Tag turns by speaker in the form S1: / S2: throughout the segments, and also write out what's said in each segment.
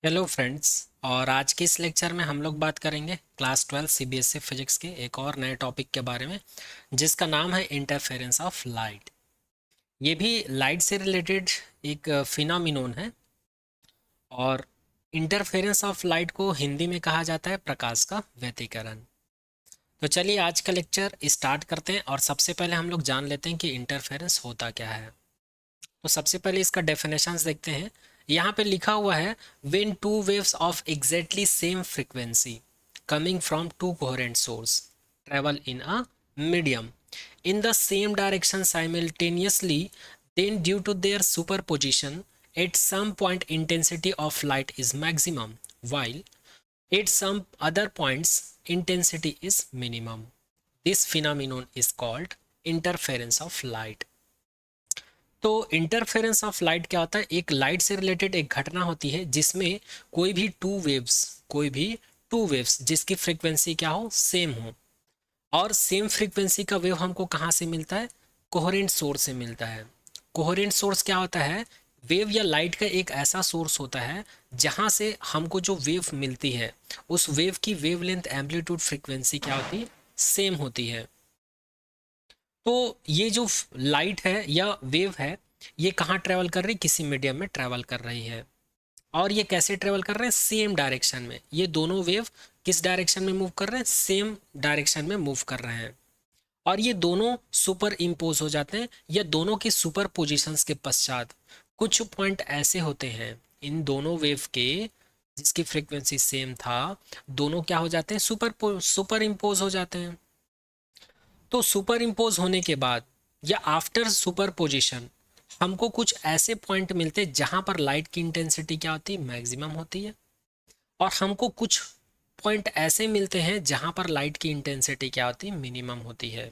S1: Hello friends. और आज के इस लेक्चर में हम लोग बात करेंगे क्लास 12 सीबीएसई फिजिक्स के एक और नए टॉपिक के बारे में, जिसका नाम है इंटरफेरेंस ऑफ लाइट। ये भी लाइट से रिलेटेड एक फिनोमिनन है। और इंटरफेरेंस ऑफ लाइट को हिंदी में कहा जाता है प्रकाश का व्यतिकरण। तो चलिए आज का लेक्चर स्टार्ट करते हैं और सबसे पहले हम लोग जान लेते हैं कि इंटरफेरेंस होता क्या है। तो सबसे पहले इसका डेफिनेशंस देखते हैं। यहाँ पे लिखा हुआ है when two waves of exactly same frequency coming from to coherent source travel in a medium in the same direction simultaneously, then due to their superposition at some point intensity of light is maximum, while at some other points intensity is minimum. This phenomenon is called interference of light. तो interference of light क्या होता है? एक light से related एक घटना होती है जिसमें कोई भी टू वेव्स जिसकी फ्रीक्वेंसी क्या हो, सेम हो। और सेम फ्रीक्वेंसी का वेव हमको कहाँ से मिलता है? कोहेरेंट सोर्स से मिलता है। कोहेरेंट सोर्स क्या होता है? वेव या लाइट का एक ऐसा सोर्स होता है जहाँ से हमको जो वेव मिलती है उस वेव की वेवलेंथ एम्पलीट्यूड फ्रीक्वेंसी क्या होती है? सेम होती है। तो ये जो लाइट है या वेव है, ये कहाँ ट्रेवल कर रही? किसी मीडियम में ट्रेवल कर रही है। और ये कैसे ट्रेवल कर रहे हैं? सेम डायरेक्शन में। ये दोनों वेव किस डायरेक्शन में मूव कर रहे हैं? सेम डायरेक्शन में मूव कर रहे हैं। और ये दोनों सुपर इम्पोज हो जाते हैं, या दोनों की सुपर पोजिशंस के पश्चात कुछ पॉइंट ऐसे होते हैं इन दोनों वेव के जिसकी फ्रीक्वेंसी सेम था, दोनों क्या हो जाते हैं? सुपर इम्पोज हो जाते हैं। तो सुपर इम्पोज होने के बाद या आफ्टर सुपर पोजिशन हमको कुछ ऐसे पॉइंट मिलते हैं जहां पर लाइट की इंटेंसिटी क्या होती है? मैक्सिमम होती है। और हमको कुछ पॉइंट ऐसे मिलते हैं जहां पर लाइट की इंटेंसिटी क्या होती है? मिनिमम होती है।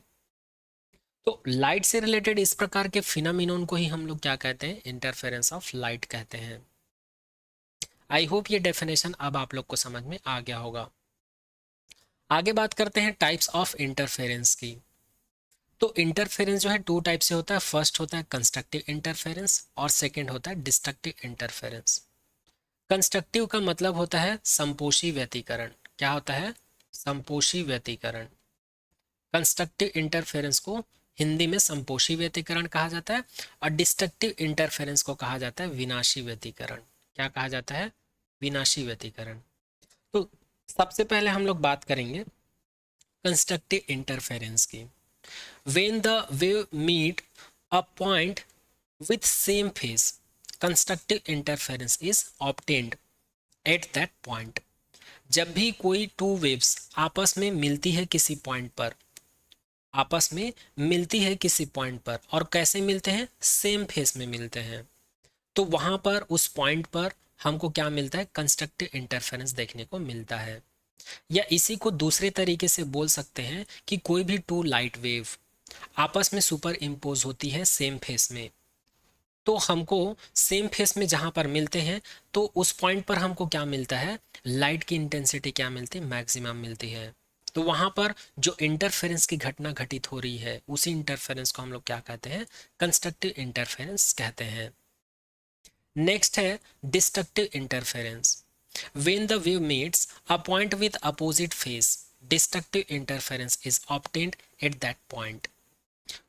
S1: तो लाइट से रिलेटेड इस प्रकार के फिनोमिनन को ही हम लोग क्या कहते हैं? इंटरफेरेंस ऑफ लाइट कहते हैं। आई होप ये डेफिनेशन अब आप लोग को समझ में आ गया होगा। आगे बात करते हैं टाइप्स ऑफ इंटरफेरेंस की। तो इंटरफेरेंस जो है टू टाइप से होता है। फर्स्ट होता है कंस्ट्रक्टिव इंटरफेरेंस और सेकंड होता है डिस्ट्रक्टिव इंटरफेरेंस। कंस्ट्रक्टिव का मतलब होता है संपोषी व्यतिकरण। क्या होता है? संपोषी व्यतिकरण। कंस्ट्रक्टिव इंटरफेरेंस को हिंदी में संपोषी व्यतिकरण कहा जाता है, और डिस्ट्रक्टिव इंटरफेरेंस को कहा जाता है विनाशी व्यतिकरण। क्या कहा जाता है? विनाशी व्यतिकरण। तो सबसे पहले हम लोग बात करेंगे कंस्ट्रक्टिव इंटरफेरेंस की। When the wave meet a point with same phase, constructive interference is obtained at that point. जब भी कोई टू वेव्स आपस में मिलती है किसी पॉइंट पर, आपस में मिलती है किसी पॉइंट पर, और कैसे मिलते हैं? सेम फेस में मिलते हैं। तो वहां पर उस पॉइंट पर हमको क्या मिलता है? कंस्ट्रक्टिव इंटरफेरेंस देखने को मिलता है। या इसी को दूसरे तरीके से बोल सकते हैं कि कोई भी टू लाइट वेव आपस में सुपर इम्पोज होती है सेम फेस में। तो हमको सेम फेस में जहां पर मिलते हैं, तो उस पॉइंट पर हमको क्या मिलता है? लाइट की इंटेंसिटी क्या मिलती है? मैक्सिमम मिलती है। तो वहां पर जो इंटरफेरेंस की घटना घटित हो रही है, उसी इंटरफेरेंस को हम लोग क्या कहते हैं? कंस्ट्रक्टिव इंटरफेरेंस कहते हैं। नेक्स्ट है destructive interference. When the wave meets a point with opposite face, destructive interference is obtained at that point.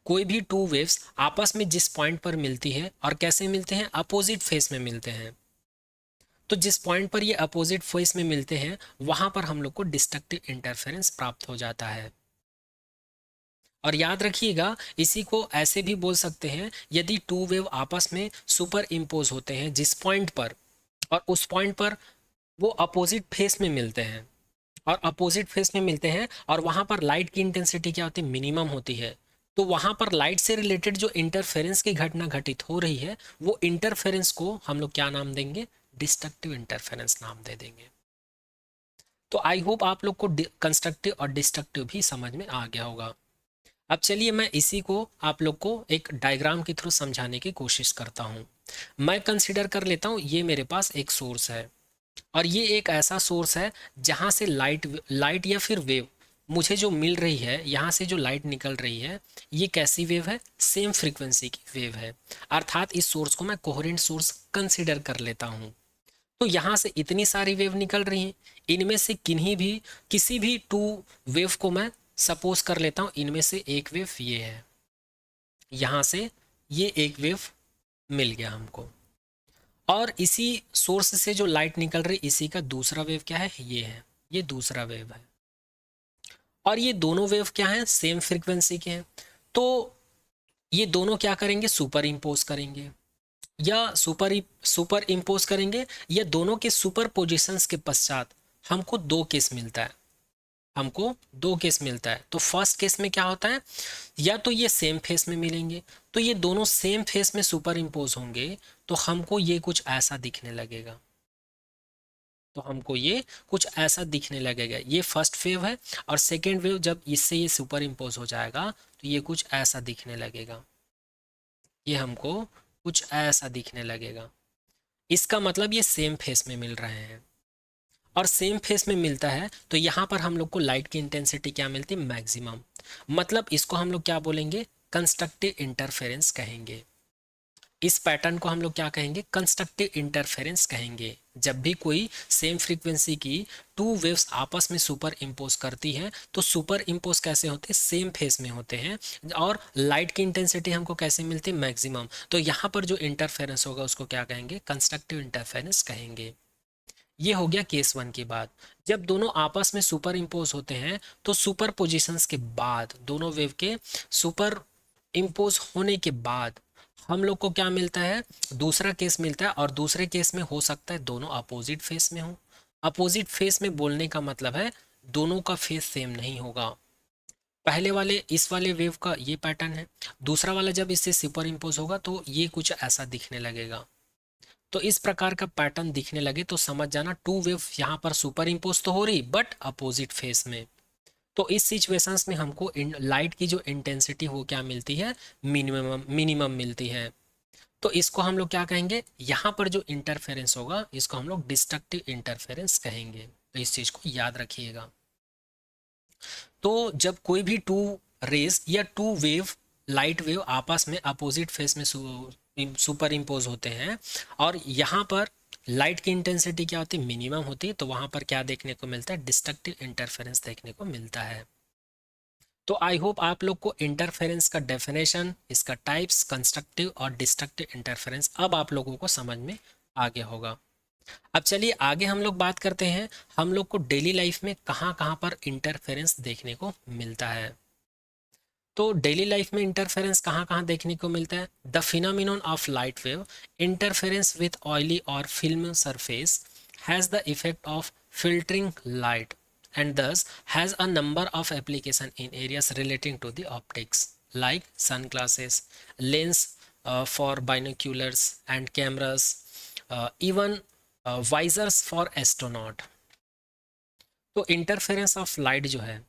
S1: कोई भी टू वेव्स आपस में जिस पॉइंट पर मिलती है, और कैसे मिलते हैं? अपोजिट फेस में मिलते हैं। तो जिस पॉइंट पर ये अपोजिट फेस में मिलते हैं, वहां पर हम लोग को डिस्ट्रक्टिव इंटरफेरेंस प्राप्त हो जाता है। और याद रखिएगा, इसी को ऐसे भी बोल सकते हैं, यदि टू वेव आपस में सुपर इम्पोज होते हैं जिस पॉइंट पर, और उस पॉइंट पर वो अपोजिट फेस में मिलते हैं, और अपोजिट फेस में मिलते हैं, और वहां पर लाइट की इंटेंसिटी क्या होती है? मिनिमम होती है। तो वहां पर लाइट से रिलेटेड जो इंटरफेरेंस की घटना घटित हो रही है, वो इंटरफेरेंस को हम लोग क्या नाम देंगे? डिस्ट्रक्टिव इंटरफेरेंस नाम दे देंगे। तो आई होप आप लोग को कंस्ट्रक्टिव और डिस्ट्रक्टिव भी समझ में आ गया होगा। अब चलिए मैं इसी को आप लोग को एक डायग्राम के थ्रू समझाने की कोशिश करता हूँ। मैं कंसिडर कर लेता हूँ ये मेरे पास एक सोर्स है, और ये एक ऐसा सोर्स है जहाँ से लाइट या फिर वेव मुझे जो मिल रही है, यहाँ से जो लाइट निकल रही है, ये कैसी वेव है? सेम फ्रीक्वेंसी की वेव है। अर्थात इस सोर्स को मैं कोहेरेंट सोर्स कंसिडर कर लेता हूँ। तो यहाँ से इतनी सारी वेव निकल रही हैं, इनमें से किन्हीं भी किसी भी टू वेव को मैं सपोज कर लेता हूँ इनमें से एक वेव ये है, यहाँ से ये एक वेव मिल गया हमको, और इसी सोर्स से जो लाइट निकल रही इसी का दूसरा वेव क्या है, ये है, ये दूसरा वेव है, और ये दोनों वेव क्या हैं, सेम फ्रीक्वेंसी के हैं। तो ये दोनों क्या करेंगे, सुपर इम्पोज करेंगे, या सुपर इम्पोज करेंगे, या दोनों के सुपर पोजिशंस के पश्चात हमको दो केस मिलता है, हमको दो केस मिलता है। तो फर्स्ट केस में क्या होता है, या तो ये सेम फेस में मिलेंगे, तो ये दोनों सेम फेस में सुपर इम्पोज होंगे, तो हमको ये कुछ ऐसा दिखने लगेगा, तो हमको ये कुछ ऐसा दिखने लगेगा, ये फर्स्ट वेव है, और सेकेंड वेव जब इससे ये सुपर इम्पोज हो जाएगा तो ये कुछ ऐसा दिखने लगेगा, ये हमको कुछ ऐसा दिखने लगेगा। इसका मतलब ये सेम फेस में मिल रहे हैं, और सेम फेस में मिलता है तो यहाँ पर हम लोग को लाइट की इंटेंसिटी क्या मिलती है, मैक्सिमम। मतलब इसको हम लोग क्या बोलेंगे, कंस्ट्रक्टिव इंटरफेरेंस कहेंगे। इस पैटर्न को हम लोग क्या कहेंगे, कंस्ट्रक्टिव इंटरफेरेंस कहेंगे। जब भी कोई सेम फ्रीक्वेंसी की टू वेव्स आपस में सुपर इम्पोज करती हैं तो सुपर इम्पोज कैसे होते हैं, सेम फेस में होते हैं, और लाइट की इंटेंसिटी हमको कैसे मिलती है, मैक्सिमम। तो यहाँ पर जो इंटरफेरेंस होगा उसको क्या कहेंगे, कंस्ट्रक्टिव इंटरफेरेंस कहेंगे। ये हो गया केस वन की बात। जब दोनों आपस में सुपर इम्पोज होते हैं तो सुपर पोजिशंस के बाद, दोनों वेव के सुपर इम्पोज होने के बाद हम लोग को क्या मिलता है, दूसरा केस मिलता है, और दूसरे केस में हो सकता है दोनों अपोजिट फेस में हो। अपोजिट फेस में बोलने का मतलब है दोनों का फेस सेम नहीं होगा। पहले वाले इस वाले वेव का ये पैटर्न है, दूसरा वाला जब इससे सुपर इम्पोज होगा तो ये कुछ ऐसा दिखने लगेगा। तो इस प्रकार का पैटर्न दिखने लगे तो समझ जाना टू वेव यहाँ पर सुपर इम्पोज तो हो रही बट अपोजिट फेस में। तो इस सिचुएशंस में हमको लाइट की जो इंटेंसिटी वो क्या मिलती है, मिनिमम मिनिमम मिलती है। तो इसको हम लोग क्या कहेंगे, यहाँ पर जो इंटरफेरेंस होगा इसको हम लोग डिस्ट्रक्टिव इंटरफेरेंस कहेंगे। तो इस चीज को याद रखिएगा। तो जब कोई भी टू रेस या टू वेव, लाइट वेव आपस में अपोजिट फेस में सुपर इम्पोज होते हैं, और यहाँ पर लाइट की इंटेंसिटी क्या होती है, मिनिमम होती है, तो वहाँ पर क्या देखने को मिलता है, डिस्ट्रक्टिव इंटरफेरेंस देखने को मिलता है। तो आई होप आप लोग को इंटरफेरेंस का डेफिनेशन, इसका टाइप्स, कंस्ट्रक्टिव और डिस्ट्रक्टिव इंटरफेरेंस अब आप लोगों को समझ में आ गया होगा। अब चलिए आगे हम लोग बात करते हैं, हम लोग को डेली लाइफ में कहाँ कहाँ पर इंटरफेरेंस देखने को मिलता है। तो डेली लाइफ में इंटरफेरेंस कहाँ कहाँ देखने को मिलता है, the phenomenon of light wave interference with oily और film surface has the effect of filtering light and thus has a number of application in areas relating to the optics like sunglasses, lens for binoculars and cameras, even visors for astronaut। तो interference of light जो है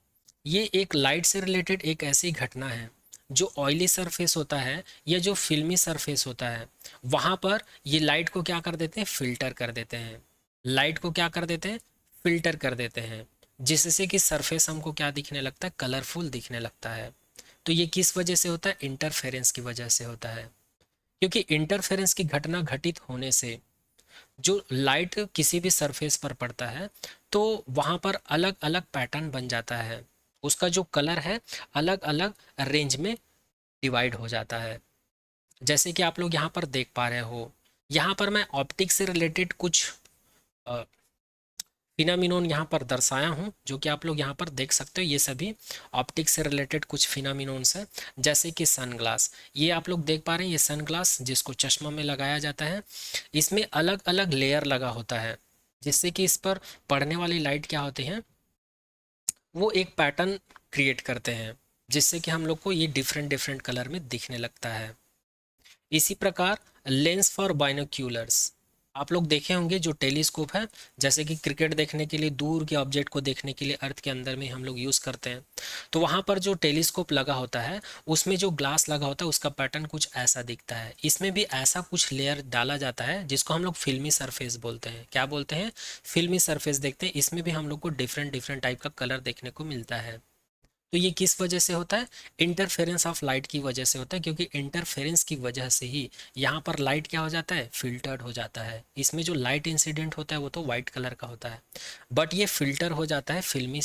S1: ये एक light से related एक ऐसी घटना है जो ऑयली सरफेस होता है या जो फिल्मी सरफेस होता है, वहाँ पर ये लाइट को क्या कर देते हैं, फिल्टर कर देते हैं। लाइट को क्या कर देते हैं, फिल्टर कर देते हैं, जिससे कि सरफेस हमको क्या दिखने लगता है, कलरफुल दिखने लगता है। तो ये किस वजह से होता है, इंटरफेरेंस की वजह से होता है। क्योंकि इंटरफेरेंस की घटना घटित होने से जो लाइट किसी भी सरफेस पर पड़ता है तो वहाँ पर अलग अलग पैटर्न बन जाता है, उसका जो कलर है अलग अलग रेंज में डिवाइड हो जाता है। जैसे कि आप लोग यहाँ पर देख पा रहे हो, यहाँ पर मैं ऑप्टिक्स से रिलेटेड कुछ फिनामिनोन यहाँ पर दर्शाया हूँ, जो कि आप लोग यहाँ पर देख सकते हो। ये सभी ऑप्टिक्स से रिलेटेड कुछ फिनामिनोन्स हैं, जैसे कि सनग्लास। ये आप लोग देख पा रहे हैं, ये सनग्लास जिसको चश्मा में लगाया जाता है, इसमें अलग अलग लेयर लगा होता है, जिससे कि इस पर पड़ने वाली लाइट क्या होती है, वो एक पैटर्न क्रिएट करते हैं, जिससे कि हम लोग को ये डिफरेंट डिफरेंट कलर में दिखने लगता है। इसी प्रकार लेंस फॉर बाइनोक्यूलर्स, आप लोग देखे होंगे जो टेलीस्कोप है, जैसे कि क्रिकेट देखने के लिए, दूर के ऑब्जेक्ट को देखने के लिए अर्थ के अंदर में हम लोग यूज़ करते हैं, तो वहाँ पर जो टेलीस्कोप लगा होता है उसमें जो ग्लास लगा होता है उसका पैटर्न कुछ ऐसा दिखता है। इसमें भी ऐसा कुछ लेयर डाला जाता है जिसको हम लोग फिल्मी सरफेस बोलते हैं। क्या बोलते हैं, फिल्मी सरफेस देखते हैं। इसमें भी हम लोग को डिफरेंट डिफरेंट टाइप का कलर देखने को मिलता है। तो ये किस वजह से होता है, इंटरफेरेंस ऑफ लाइट की वजह से होता है, क्योंकि इंटरफेरेंस की वजह से ही यहाँ पर लाइट क्या हो जाता है, फिल्टर्ड हो जाता है। इसमें जो लाइट इंसिडेंट होता है वो तो वाइट कलर का होता है, बट ये फिल्टर हो जाता है फिल्मी,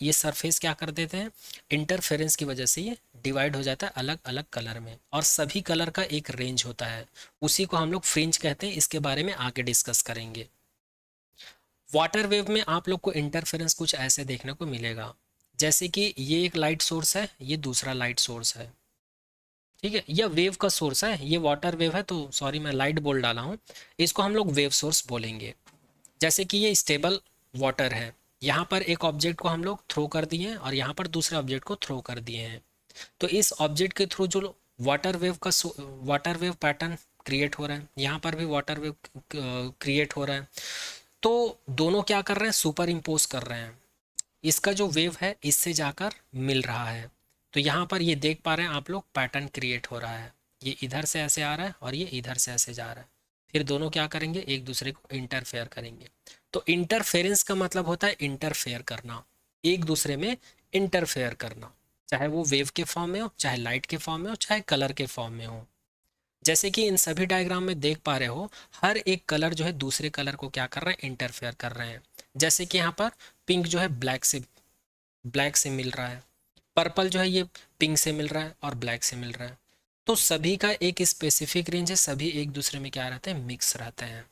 S1: ये सरफेस क्या कर देते हैं, इंटरफेरेंस की वजह से ये डिवाइड हो जाता है अलग अलग कलर में, और सभी कलर का एक रेंज होता है, उसी को हम लोग फ्रिंज कहते हैं। इसके बारे में आगे डिस्कस करेंगे। वाटर वेव में आप लोग को इंटरफेरेंस कुछ ऐसे देखने को मिलेगा, जैसे कि ये एक लाइट सोर्स है, ये दूसरा लाइट सोर्स है, ठीक है, यह वेव का सोर्स है, ये वाटर वेव है, तो सॉरी मैं लाइट बोल डाला हूँ, इसको हम लोग वेव सोर्स बोलेंगे। जैसे कि ये स्टेबल वाटर है, यहाँ पर एक ऑब्जेक्ट को हम लोग थ्रो कर दिए हैं और यहाँ पर दूसरे ऑब्जेक्ट को थ्रो कर दिए हैं, तो इस ऑब्जेक्ट के थ्रू जो वाटर वेव पैटर्न क्रिएट हो रहा है, यहाँ पर भी वाटर वेव क्रिएट हो रहा है, तो दोनों क्या कर रहे हैं, सुपर इम्पोज कर रहे हैं, इसका जो वेव है इससे जाकर मिल रहा है। तो यहाँ पर ये देख पा रहे हैं आप लोग, पैटर्न क्रिएट हो रहा है, ये इधर से ऐसे आ रहा है और ये इधर से ऐसे जा रहा है, फिर दोनों क्या करेंगे, एक दूसरे को इंटरफेयर करेंगे। तो इंटरफेरेंस का मतलब होता है इंटरफेयर करना, एक दूसरे में इंटरफेयर करना, चाहे वो वेव के फॉर्म में हो, चाहे लाइट के फॉर्म में हो, चाहे कलर के फॉर्म में हो। जैसे कि इन सभी डायग्राम में देख पा रहे हो, हर एक कलर जो है दूसरे कलर को क्या कर रहे हैं, इंटरफेयर कर रहे हैं। जैसे कि यहाँ पर पिंक जो है ब्लैक से मिल रहा है, पर्पल जो है ये पिंक से मिल रहा है और ब्लैक से मिल रहा है, तो सभी का एक स्पेसिफिक रेंज है, सभी एक दूसरे में क्या रहते हैं, मिक्स रहते हैं।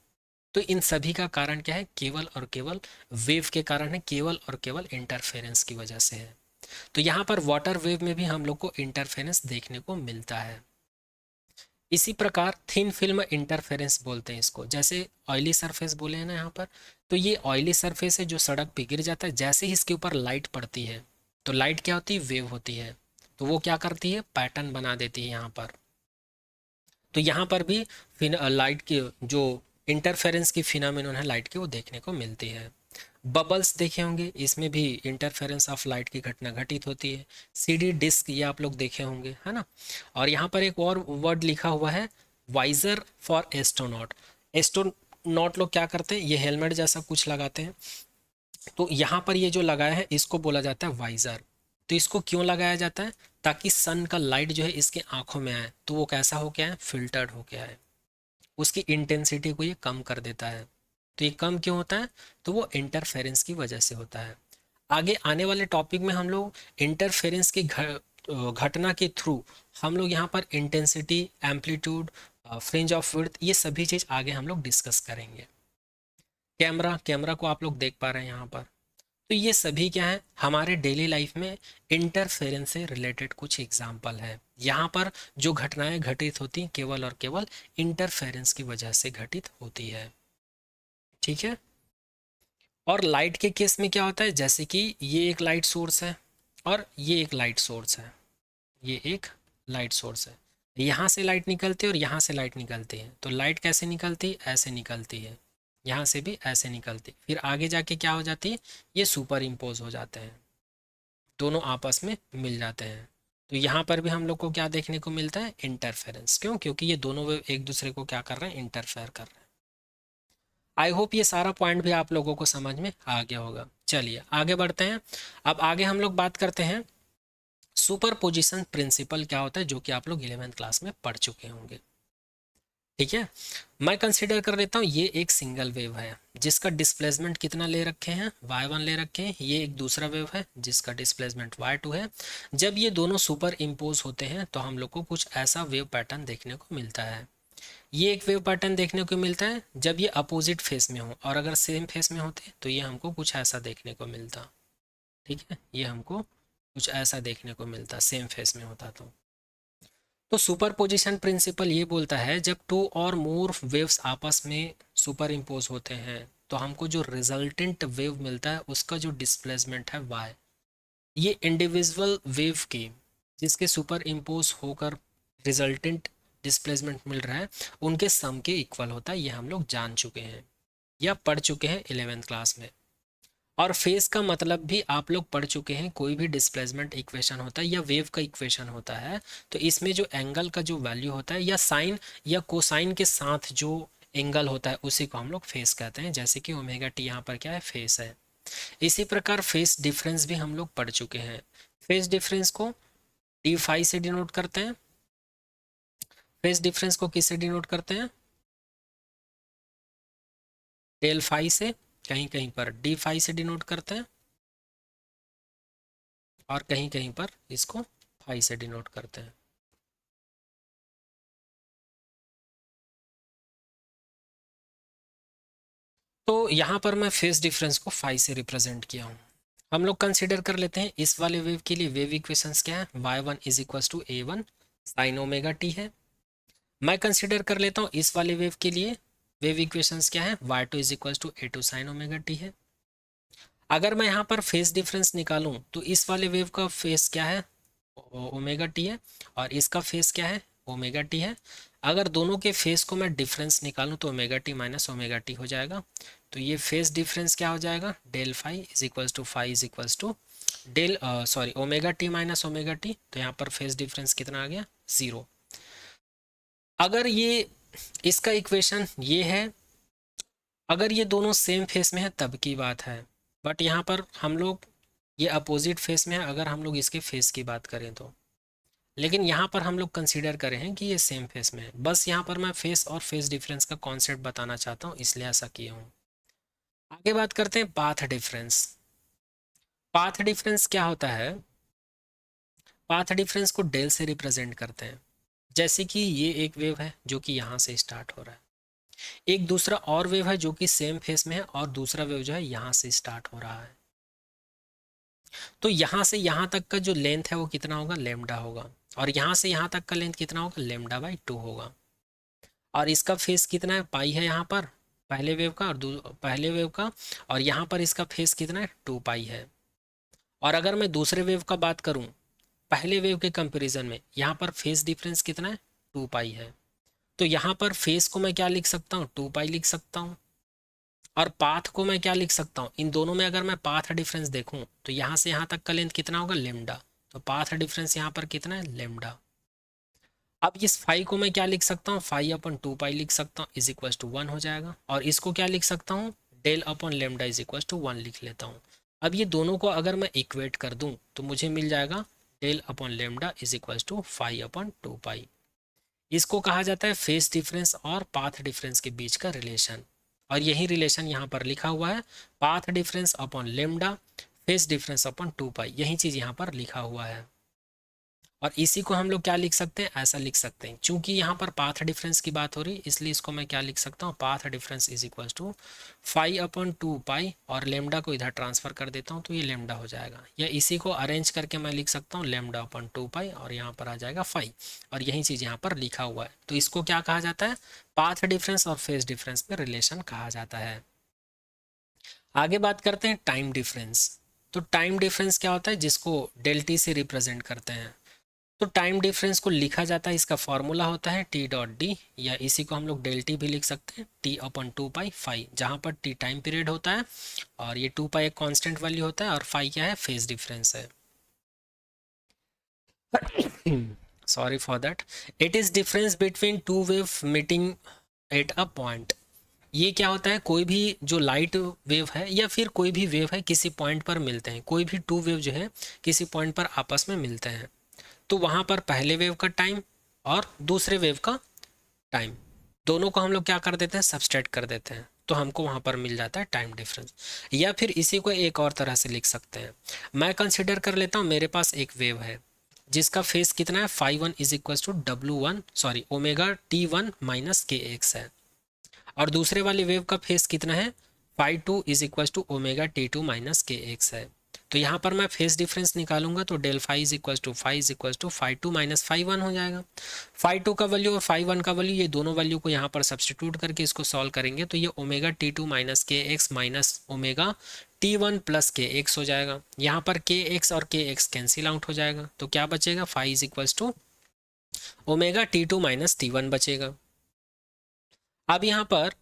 S1: तो इन सभी का कारण क्या है, केवल और केवल वेव के कारण है, केवल और केवल इंटरफेरेंस की वजह से है। तो यहाँ पर वाटर वेव में भी हम लोग को इंटरफेरेंस देखने को मिलता है। इसी प्रकार थिन फिल्म इंटरफेरेंस बोलते हैं इसको, जैसे ऑयली सरफेस बोले हैं ना यहाँ पर, तो ये ऑयली सरफेस है जो सड़क पे गिर जाता है, जैसे ही इसके ऊपर लाइट पड़ती है, तो लाइट क्या होती है, वेव होती है, तो वो क्या करती है, पैटर्न बना देती है यहाँ पर। तो यहाँ पर भी लाइट की जो इंटरफेरेंस की फिनोमेनन है लाइट की, वो देखने को मिलती है। बबल्स देखे होंगे, इसमें भी इंटरफेरेंस ऑफ लाइट की घटना घटित होती है। सीडी डिस्क ये आप लोग देखे होंगे, है ना। और यहाँ पर एक और वर्ड लिखा हुआ है, वाइजर फॉर एस्ट्रोनॉट। एस्ट्रोनॉट लोग क्या करते हैं, ये हेलमेट जैसा कुछ लगाते हैं, तो यहाँ पर ये जो लगाया है इसको बोला जाता है वाइजर। तो इसको क्यों लगाया जाता है, ताकि सन का लाइट जो है इसके आंखों में आए, तो वो कैसा हो गया है, फिल्टर्ड हो गया है, उसकी इंटेंसिटी को ये कम कर देता है। तो ये कम क्यों होता है, तो वो इंटरफेरेंस की वजह से होता है। आगे आने वाले टॉपिक में हम लोग इंटरफेरेंस की घटना के थ्रू हम लोग यहाँ पर intensity, amplitude, fringe of width, ये सभी चीज़ आगे हम लोग डिस्कस करेंगे। कैमरा को आप लोग देख पा रहे हैं यहाँ पर, तो ये सभी क्या है, हमारे डेली लाइफ में इंटरफेरेंस से रिलेटेड कुछ एग्जाम्पल है। यहाँ पर जो घटनाएं घटित होती हैं केवल और केवल इंटरफेरेंस की वजह से घटित होती है, ठीक है। और लाइट के केस में क्या होता है, जैसे कि ये एक लाइट सोर्स है और ये एक लाइट सोर्स है, ये एक लाइट सोर्स है, यहाँ से लाइट निकलती है और यहाँ से लाइट निकलती है, तो लाइट कैसे निकलती है, ऐसे निकलती है, यहाँ से भी ऐसे निकलती, फिर आगे जाके क्या हो जाती है, ये सुपर इम्पोज हो जाते हैं, दोनों आपस में मिल जाते हैं। तो यहाँ पर भी हम लोग को क्या देखने को मिलता है, इंटरफेरेंस। क्यों, क्योंकि ये दोनों वेव एक दूसरे को क्या कर रहे हैं, इंटरफेयर कर रहे हैं। आई होप ये सारा पॉइंट भी आप लोगों को समझ में आ गया होगा। चलिए आगे बढ़ते हैं। अब आगे हम लोग बात करते हैं सुपर पोजिशन प्रिंसिपल क्या होता है, जो कि आप लोग 11वीं क्लास में पढ़ चुके होंगे, ठीक है। मैं कंसीडर कर लेता हूँ ये एक सिंगल वेव है जिसका डिस्प्लेसमेंट कितना ले रखे हैं, y1 ले रखे हैं। ये एक दूसरा वेव है जिसका डिस्प्लेसमेंट y2 है। जब ये दोनों सुपर इम्पोज होते हैं तो हम लोग को कुछ ऐसा वेव पैटर्न देखने को मिलता है। ये एक वेव पैटर्न देखने को मिलता है जब ये अपोजिट फेस में हो, और अगर सेम फेस में होते तो ये हमको कुछ ऐसा देखने को मिलता, ठीक है, ये हमको कुछ ऐसा देखने को मिलता सेम फेस में होता। तो सुपरपोजिशन प्रिंसिपल ये बोलता है जब टू और मोर वेव्स आपस में सुपर इम्पोज होते हैं तो हमको जो रिजल्टेंट वेव मिलता है उसका जो डिस्प्लेसमेंट है y, ये इंडिविजुअल वेव के जिसके सुपर इम्पोज होकर रिजल्टेंट डिस्प्लेसमेंट मिल रहा है उनके सम के इक्वल होता है। ये हम लोग जान चुके हैं या पढ़ चुके हैं 11वीं क्लास में। और फेज का मतलब भी आप लोग पढ़ चुके हैं, कोई भी डिस्प्लेसमेंट इक्वेशन होता है या वेव का इक्वेशन होता है तो इसमें जो एंगल का जो वैल्यू होता है या साइन या कोसाइन के साथ जो एंगल होता है उसी को हम लोग फेस कहते हैं, जैसे कि ओमेगा टी यहाँ पर क्या है, फेस है। इसी प्रकार फेस डिफरेंस भी हम लोग पढ़ चुके हैं। फेज डिफरेंस को डी फाई से डिनोट करते हैं। फेज डिफरेंस को किससे डिनोट करते हैं? डेल फाई से, कहीं कहीं पर डी फाई से डिनोट करते हैं और कहीं कहीं पर इसको फाई से डिनोट करते हैं। तो यहाँ पर मैं फेज डिफरेंस को फाई से रिप्रेजेंट किया हूँ। हम लोग कंसिडर कर लेते हैं इस वाले वेव के लिए वेव इक्वेशंस क्या है, y1 is equals to a1 sine omega t है। मैं कंसिडर कर लेता हूँ इस वाले वेव के लिए वेव इक्वेशंस क्या है, y2 is equals to a2 sine omega t है। अगर मैं यहाँ पर फेज डिफरेंस निकालूं तो इस वाले वेव का फेस क्या है, ओमेगा टी है, और इसका फेस क्या है, ओमेगा टी है। अगर दोनों के फेस को मैं डिफरेंस निकालूं तो omega t minus omega t हो जाएगा। तो ये फेस डिफरेंस क्या हो जाएगा, del phi is equals to phi is equals to del sorry omega t minus omega t. तो यहाँ पर फेस डिफरेंस कितना आ गया, 0। अगर ये इसका इक्वेशन ये है, अगर ये दोनों सेम फेस में है तब की बात है, बट यहाँ पर हम लोग ये अपोजिट फेस में है अगर हम लोग इसके फेस की बात करें तो। लेकिन यहाँ पर हम लोग कंसीडर करें हैं कि ये सेम फेस में है, बस यहाँ पर मैं फेस और फेस डिफरेंस का कॉन्सेप्ट बताना चाहता हूँ इसलिए ऐसा किया हूँ। आगे बात करते हैं पाथ डिफरेंस। पाथ डिफरेंस क्या होता है, पाथ डिफरेंस को डेल से रिप्रेजेंट करते हैं। जैसे कि ये एक वेव है जो कि यहाँ से स्टार्ट हो रहा है, एक दूसरा और वेव है जो कि सेम फेस में है और दूसरा वेव जो है यहाँ से स्टार्ट हो रहा है। तो यहाँ से यहाँ तक का जो लेंथ है वो कितना होगा, लेमडा होगा, और यहाँ से यहाँ तक का लेंथ कितना होगा, लेमडा बाई 2 होगा। और इसका फेस कितना है, पाई है यहाँ पर पहले वेव का और पहले वेव का, और यहाँ पर इसका फेस कितना है, 2 पाई है। और अगर मैं दूसरे वेव का बात करूँ पहले वेव के कंपैरिजन में, यहाँ पर फेस डिफरेंस कितना है, 2 पाई है। तो यहाँ पर फेस को मैं क्या लिख सकता हूँ, 2 पाई लिख सकता हूँ। और पाथ को मैं क्या लिख सकता हूँ, इन दोनों में अगर मैं पाथ डिफरेंस देखूँ तो यहाँ से यहाँ तक का लेंथ कितना होगा, लेमडा। तो पाथ डिफरेंस यहाँ पर कितना है, लेमडा। अब इस फाई को मैं क्या लिख सकता हूँ, फाई अपन 2 पाई लिख सकता हूँ इज इक्वल टू 1 हो जाएगा। और इसको क्या लिख सकता हूँ, del upon lambda is equal to 1 लिख लेता हूँ। अब ये दोनों को अगर मैं इक्वेट कर दूँ तो मुझे मिल जाएगा del upon lambda is equal to phi upon 2 pi. इसको कहा जाता है फेस डिफरेंस और पाथ डिफरेंस के बीच का रिलेशन, और यही रिलेशन यहाँ पर लिखा हुआ है, path difference upon lambda, phase difference upon 2 पाई, यही चीज़ यहाँ पर लिखा हुआ है। और इसी को हम लोग क्या लिख सकते हैं, ऐसा लिख सकते हैं, क्योंकि यहाँ पर पाथ डिफरेंस की बात हो रही इसलिए इसको मैं क्या लिख सकता हूँ, path difference is equal to phi upon 2 pi, और लेमडा को इधर ट्रांसफर कर देता हूँ तो ये लेमडा हो जाएगा। या इसी को अरेंज करके मैं लिख सकता हूँ लेमडा अपॉन 2 पाई और यहाँ पर आ जाएगा फाई, और यही चीज़ यहाँ पर लिखा हुआ है। तो इसको क्या कहा जाता है, पाथ डिफरेंस और फेस डिफरेंस में रिलेशन कहा जाता है। आगे बात करते हैं टाइम डिफरेंस। तो टाइम डिफरेंस क्या होता है, जिसको डेल टी से रिप्रेजेंट करते हैं। तो टाइम डिफरेंस को लिखा जाता है, इसका फॉर्मूला होता है टी डॉट डी, या इसी को हम लोग डेल टी भी लिख सकते हैं, टी अपॉन 2 पाई फाई, जहाँ पर टी टाइम पीरियड होता है और ये 2 पाई एक कांस्टेंट वैल्यू होता है, और फाई क्या है, फेज डिफरेंस है। Sorry for that. It is difference between two wave meeting at a point. ये क्या होता है, कोई भी जो लाइट वेव है या फिर कोई भी वेव है किसी पॉइंट पर मिलते हैं, कोई भी टू वेव जो है किसी पॉइंट पर आपस में मिलते हैं, तो वहाँ पर पहले वेव का टाइम और दूसरे वेव का टाइम दोनों को हम लोग क्या कर देते हैं, सब्सट्रैक्ट कर देते हैं, तो हमको वहाँ पर मिल जाता है टाइम डिफरेंस। या फिर इसी को एक और तरह से लिख सकते हैं, मैं कंसिडर कर लेता हूँ मेरे पास एक वेव है जिसका फेस कितना है, phi one is equal to W1 sorry omega T1 minus k x है, और दूसरे वाले वेव का फेस कितना है, phi two is equal to omega T2 minus k x है। तो यहाँ पर मैं फेस डिफरेंस निकालूंगा तो del phi is equal to phi two minus phi one हो जाएगा। फाई टू का वैल्यू और फाई वन का वैल्यू, ये दोनों वैल्यू को यहाँ पर सब्सटीट्यूट करके इसको सॉल्व करेंगे तो ये omega T2 minus k x minus omega T1 plus के एक्स हो जाएगा। यहाँ पर के एक्स और के एक्स कैंसिल आउट हो जाएगा, तो क्या बचेगा, phi is equal to omega T2 minus T1 बचेगा। अब यहाँ पर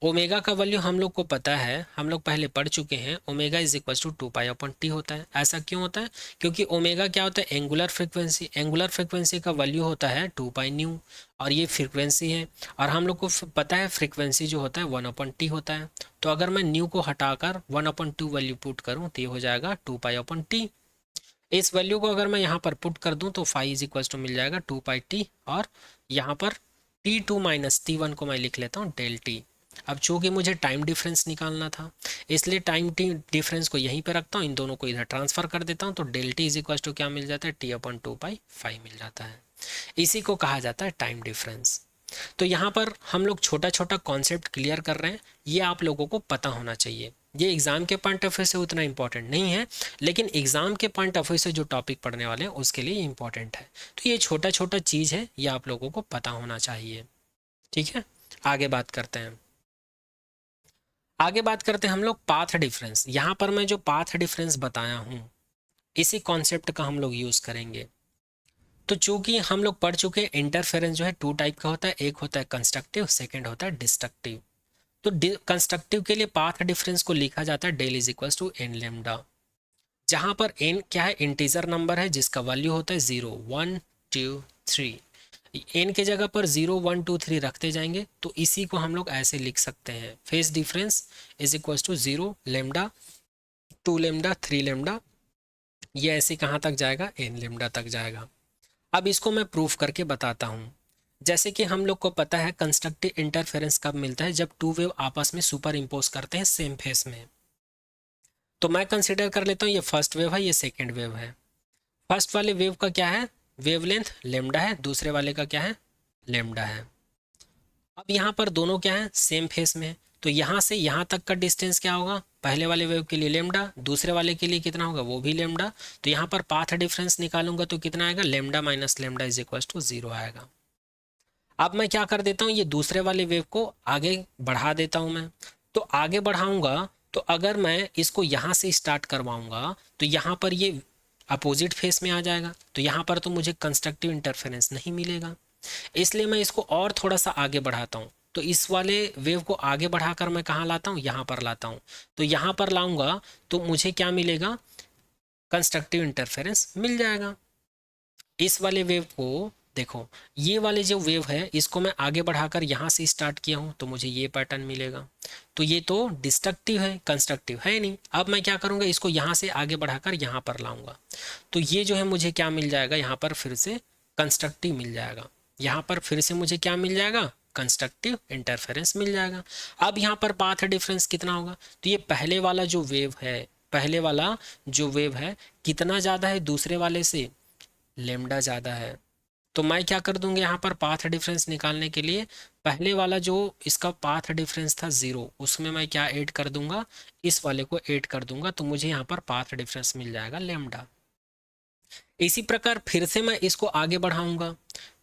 S1: ओमेगा का वैल्यू हम लोग को पता है, हम लोग पहले पढ़ चुके हैं, omega is equal to 2 pi upon t होता है। ऐसा क्यों होता है, क्योंकि ओमेगा क्या होता है, एंगुलर फ्रिक्वेंसी, एंगुलर फ्रिक्वेंसी का वैल्यू होता है 2 पाई न्यू, और ये फ्रिक्वेंसी है, और हम लोग को पता है फ्रिक्वेंसी जो होता है 1 अपॉन टी होता है। तो अगर मैं न्यू को हटाकर 1 अपॉन 2 वैल्यू पुट करूँ तो ये हो जाएगा 2 पाई अपॉन टी। इस वैल्यू को अगर मैं यहाँ पर पुट कर दूँ तो फाई इज इक्वल टू मिल जाएगा 2πt, और यहाँ पर t2 माइनस t1 को मैं लिख लेता हूँ डेल टी। अब चूँकि मुझे टाइम डिफरेंस निकालना था, इसलिए टाइम टी डिफरेंस को यहीं पे रखता हूँ, इन दोनों को इधर ट्रांसफर कर देता हूँ, तो del t is equal to क्या मिल जाता है, t/2π मिल जाता है। इसी को कहा जाता है टाइम डिफरेंस। तो यहाँ पर हम लोग छोटा छोटा कॉन्सेप्ट क्लियर कर रहे हैं, ये आप लोगों को पता होना चाहिए। ये एग्ज़ाम के पॉइंट ऑफ व्यू से उतना इंपॉर्टेंट नहीं है, लेकिन एग्ज़ाम के पॉइंट ऑफ व्यू से जो टॉपिक पढ़ने वाले हैं उसके लिए इंपॉर्टेंट है। तो ये छोटा छोटा चीज़ है, ये आप लोगों को पता होना चाहिए। ठीक है, आगे बात करते हैं। आगे बात करते हैं हम लोग पाथ डिफरेंस। यहाँ पर मैं जो पाथ डिफरेंस बताया हूँ, इसी कॉन्सेप्ट का हम लोग यूज़ करेंगे। तो चूंकि हम लोग पढ़ चुके हैं, इंटरफेरेंस जो है 2 टाइप का होता है, एक होता है कंस्ट्रक्टिव, सेकेंड होता है डिस्ट्रक्टिव। तो कंस्ट्रक्टिव के लिए पाथ डिफरेंस को लिखा जाता है del is equal to n lambda, जहां पर एन क्या है, इंटीजर नंबर है जिसका वैल्यू होता है 0 1 2 3। एन के जगह पर 0 1 2 3 रखते जाएंगे, तो इसी को हम लोग ऐसे लिख सकते हैं, phase difference is equal to 0 lambda 2 lambda 3 lambda, ये ऐसे कहाँ तक जाएगा, एन लेमडा तक जाएगा। अब इसको मैं प्रूफ करके बताता हूँ। जैसे कि हम लोग को पता है कंस्ट्रक्टिव इंटरफेरेंस कब मिलता है, जब टू वेव आपस में सुपर इम्पोज करते हैं सेम फेस में। तो मैं कंसिडर कर लेता हूँ ये फर्स्ट वेव है, ये सेकेंड वेव है। फर्स्ट वाले वेव का क्या है, वेवलेंथ लेमडा है, दूसरे वाले का क्या है, लेमडा है। अब यहाँ पर दोनों क्या है, सेम फेस में है, तो यहाँ से यहाँ तक का डिस्टेंस क्या होगा, पहले वाले वेव के लिए लेमडा, दूसरे वाले के लिए कितना होगा, वो भी लेमडा। तो यहाँ पर पाथ डिफरेंस निकालूंगा तो कितना आएगा, lambda minus lambda is equal to 0 आएगा। अब मैं क्या कर देता हूँ, ये दूसरे वाले वेव को आगे बढ़ा देता हूँ मैं। तो आगे बढ़ाऊंगा तो अगर मैं इसको यहाँ से स्टार्ट करवाऊंगा तो यहाँ पर ये अपोजिट फेस में आ जाएगा, तो यहाँ पर तो मुझे कंस्ट्रक्टिव इंटरफेरेंस नहीं मिलेगा। इसलिए मैं इसको और थोड़ा सा आगे बढ़ाता हूँ, तो इस वाले वेव को आगे बढ़ाकर मैं कहाँ लाता हूँ, यहाँ पर लाता हूँ। तो यहाँ पर लाऊंगा तो मुझे क्या मिलेगा, कंस्ट्रक्टिव इंटरफेरेंस मिल जाएगा। इस वाले वेव को देखो, ये वाले जो वेव है इसको मैं आगे बढ़ाकर यहाँ से स्टार्ट किया हूँ तो मुझे ये पैटर्न मिलेगा। तो ये तो डिस्ट्रक्टिव है, कंस्ट्रक्टिव है नहीं। अब मैं क्या करूँगा, इसको यहाँ से आगे बढ़ाकर यहाँ पर लाऊंगा, तो ये जो है मुझे क्या मिल जाएगा, यहाँ पर फिर से कंस्ट्रक्टिव मिल जाएगा। यहाँ पर फिर से मुझे क्या मिल जाएगा, कंस्ट्रक्टिव इंटरफेरेंस मिल जाएगा। अब यहाँ पर पाथ डिफरेंस कितना होगा, तो ये पहले वाला जो वेव है, पहले वाला जो वेव है कितना ज़्यादा है दूसरे वाले से, लेमडा ज़्यादा है। तो मैं क्या कर दूंगा, यहाँ पर पाथ डिफरेंस निकालने के लिए पहले वाला जो इसका पाथ डिफरेंस था 0, उसमें मैं क्या ऐड कर दूंगा, इस वाले को ऐड कर दूंगा, तो मुझे यहाँ पर पाथ डिफरेंस मिल जाएगा लेमडा। इसी प्रकार फिर से मैं इसको आगे बढ़ाऊंगा,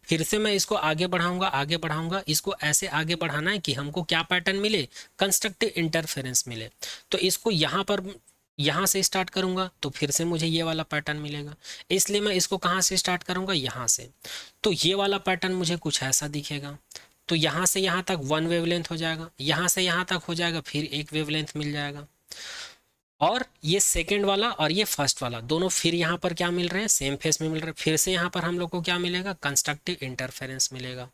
S1: फिर से मैं इसको आगे बढ़ाऊंगा, आगे बढ़ाऊंगा, इसको ऐसे आगे बढ़ाना है कि हमको क्या पैटर्न मिले, कंस्ट्रक्टिव इंटरफेरेंस मिले। तो इसको यहाँ पर यहाँ से स्टार्ट करूंगा तो फिर से मुझे ये वाला पैटर्न मिलेगा, इसलिए मैं इसको कहाँ से स्टार्ट करूंगा, यहाँ से। तो ये वाला पैटर्न मुझे कुछ ऐसा दिखेगा। तो यहाँ से यहाँ तक 1 वेवलेंथ हो जाएगा, यहाँ से यहाँ तक हो जाएगा, फिर 1 वेवलेंथ मिल जाएगा। और ये सेकेंड वाला और ये फर्स्ट वाला दोनों फिर यहाँ पर क्या मिल रहे हैं, सेम फेस में मिल रहे हैं। फिर से यहाँ पर हम लोग को क्या मिलेगा, कंस्ट्रक्टिव इंटरफेरेंस मिलेगा।